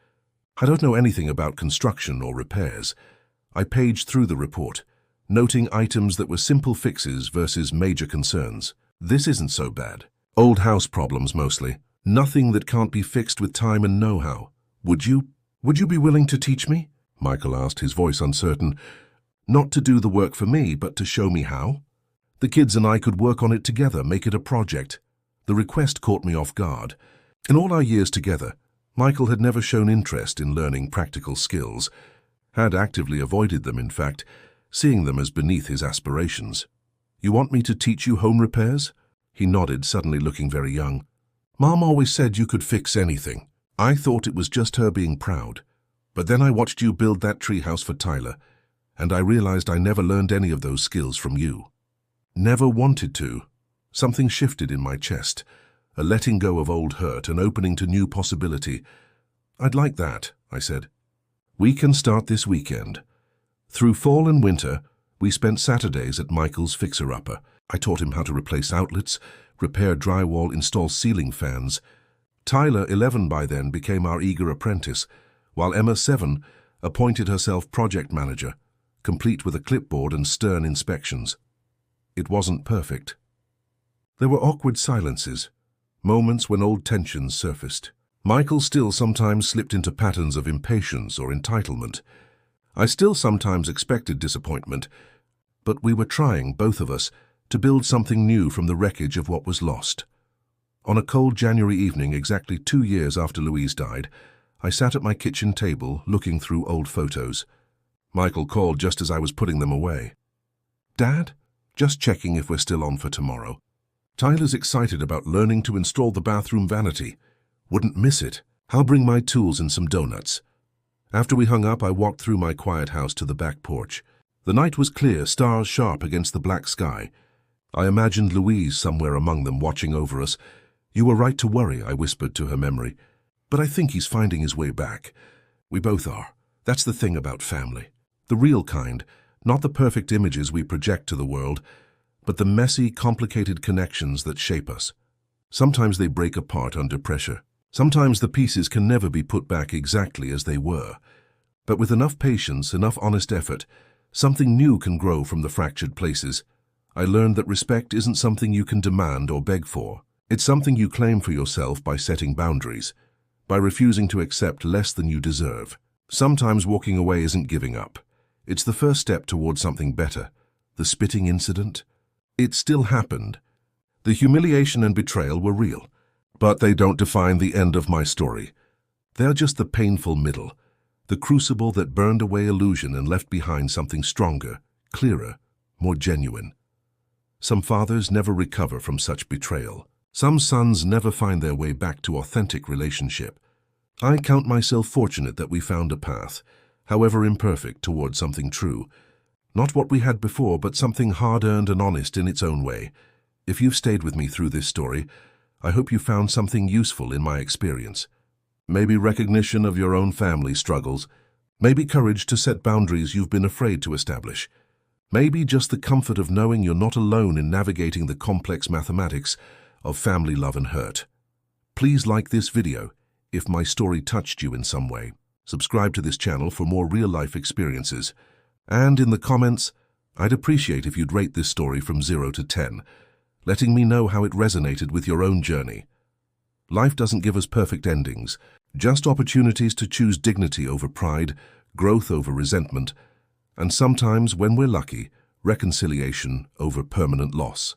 I don't know anything about construction or repairs. I paged through the report, noting items that were simple fixes versus major concerns. This isn't so bad. Old house problems mostly. Nothing that can't be fixed with time and know-how. Would you be willing to teach me? Michael asked, his voice uncertain. Not to do the work for me, but to show me how? The kids and I could work on it together, make it a project. The request caught me off guard. In all our years together, Michael had never shown interest in learning practical skills, had actively avoided them, in fact, seeing them as beneath his aspirations. You want me to teach you home repairs? He nodded, suddenly looking very young. Mom always said you could fix anything. I thought it was just her being proud. But then I watched you build that treehouse for Tyler, and I realized I never learned any of those skills from you. Never wanted to. Something shifted in my chest, a letting go of old hurt, an opening to new possibility. I'd like that, I said. We can start this weekend. Through fall and winter, we spent Saturdays at Michael's fixer-upper. I taught him how to replace outlets, repair drywall, install ceiling fans. Tyler, 11 by then, became our eager apprentice, while Emma, 7, appointed herself project manager, complete with a clipboard and stern inspections. It wasn't perfect. There were awkward silences, moments when old tensions surfaced. Michael still sometimes slipped into patterns of impatience or entitlement. I still sometimes expected disappointment, but we were trying, both of us, to build something new from the wreckage of what was lost. On a cold January evening, exactly 2 years after Louise died, I sat at my kitchen table looking through old photos. Michael called just as I was putting them away. Dad, just checking if we're still on for tomorrow. Tyler's excited about learning to install the bathroom vanity. Wouldn't miss it. I'll bring my tools and some donuts. After we hung up, I walked through my quiet house to the back porch. The night was clear, stars sharp against the black sky. I imagined Louise somewhere among them watching over us. You were right to worry, I whispered to her memory. But I think he's finding his way back. We both are. That's the thing about family. The real kind, not the perfect images we project to the world, but the messy, complicated connections that shape us. Sometimes they break apart under pressure. Sometimes the pieces can never be put back exactly as they were. But with enough patience, enough honest effort, something new can grow from the fractured places. I learned that respect isn't something you can demand or beg for. It's something you claim for yourself by setting boundaries, by refusing to accept less than you deserve. Sometimes walking away isn't giving up. It's the first step toward something better. The spitting incident? It still happened. The humiliation and betrayal were real, but they don't define the end of my story. They're just the painful middle. The crucible that burned away illusion and left behind something stronger, clearer, more genuine. Some fathers never recover from such betrayal. Some sons never find their way back to authentic relationship. I count myself fortunate that we found a path, however imperfect, toward something true. Not what we had before, but something hard-earned and honest in its own way. If you've stayed with me through this story, I hope you found something useful in my experience. Maybe recognition of your own family struggles. Maybe courage to set boundaries you've been afraid to establish. Maybe just the comfort of knowing you're not alone in navigating the complex mathematics of family love and hurt. Please like this video if my story touched you in some way. Subscribe to this channel for more real-life experiences. And in the comments, I'd appreciate if you'd rate this story from 0 to 10, letting me know how it resonated with your own journey. Life doesn't give us perfect endings, just opportunities to choose dignity over pride, growth over resentment, and sometimes, when we're lucky, reconciliation over permanent loss.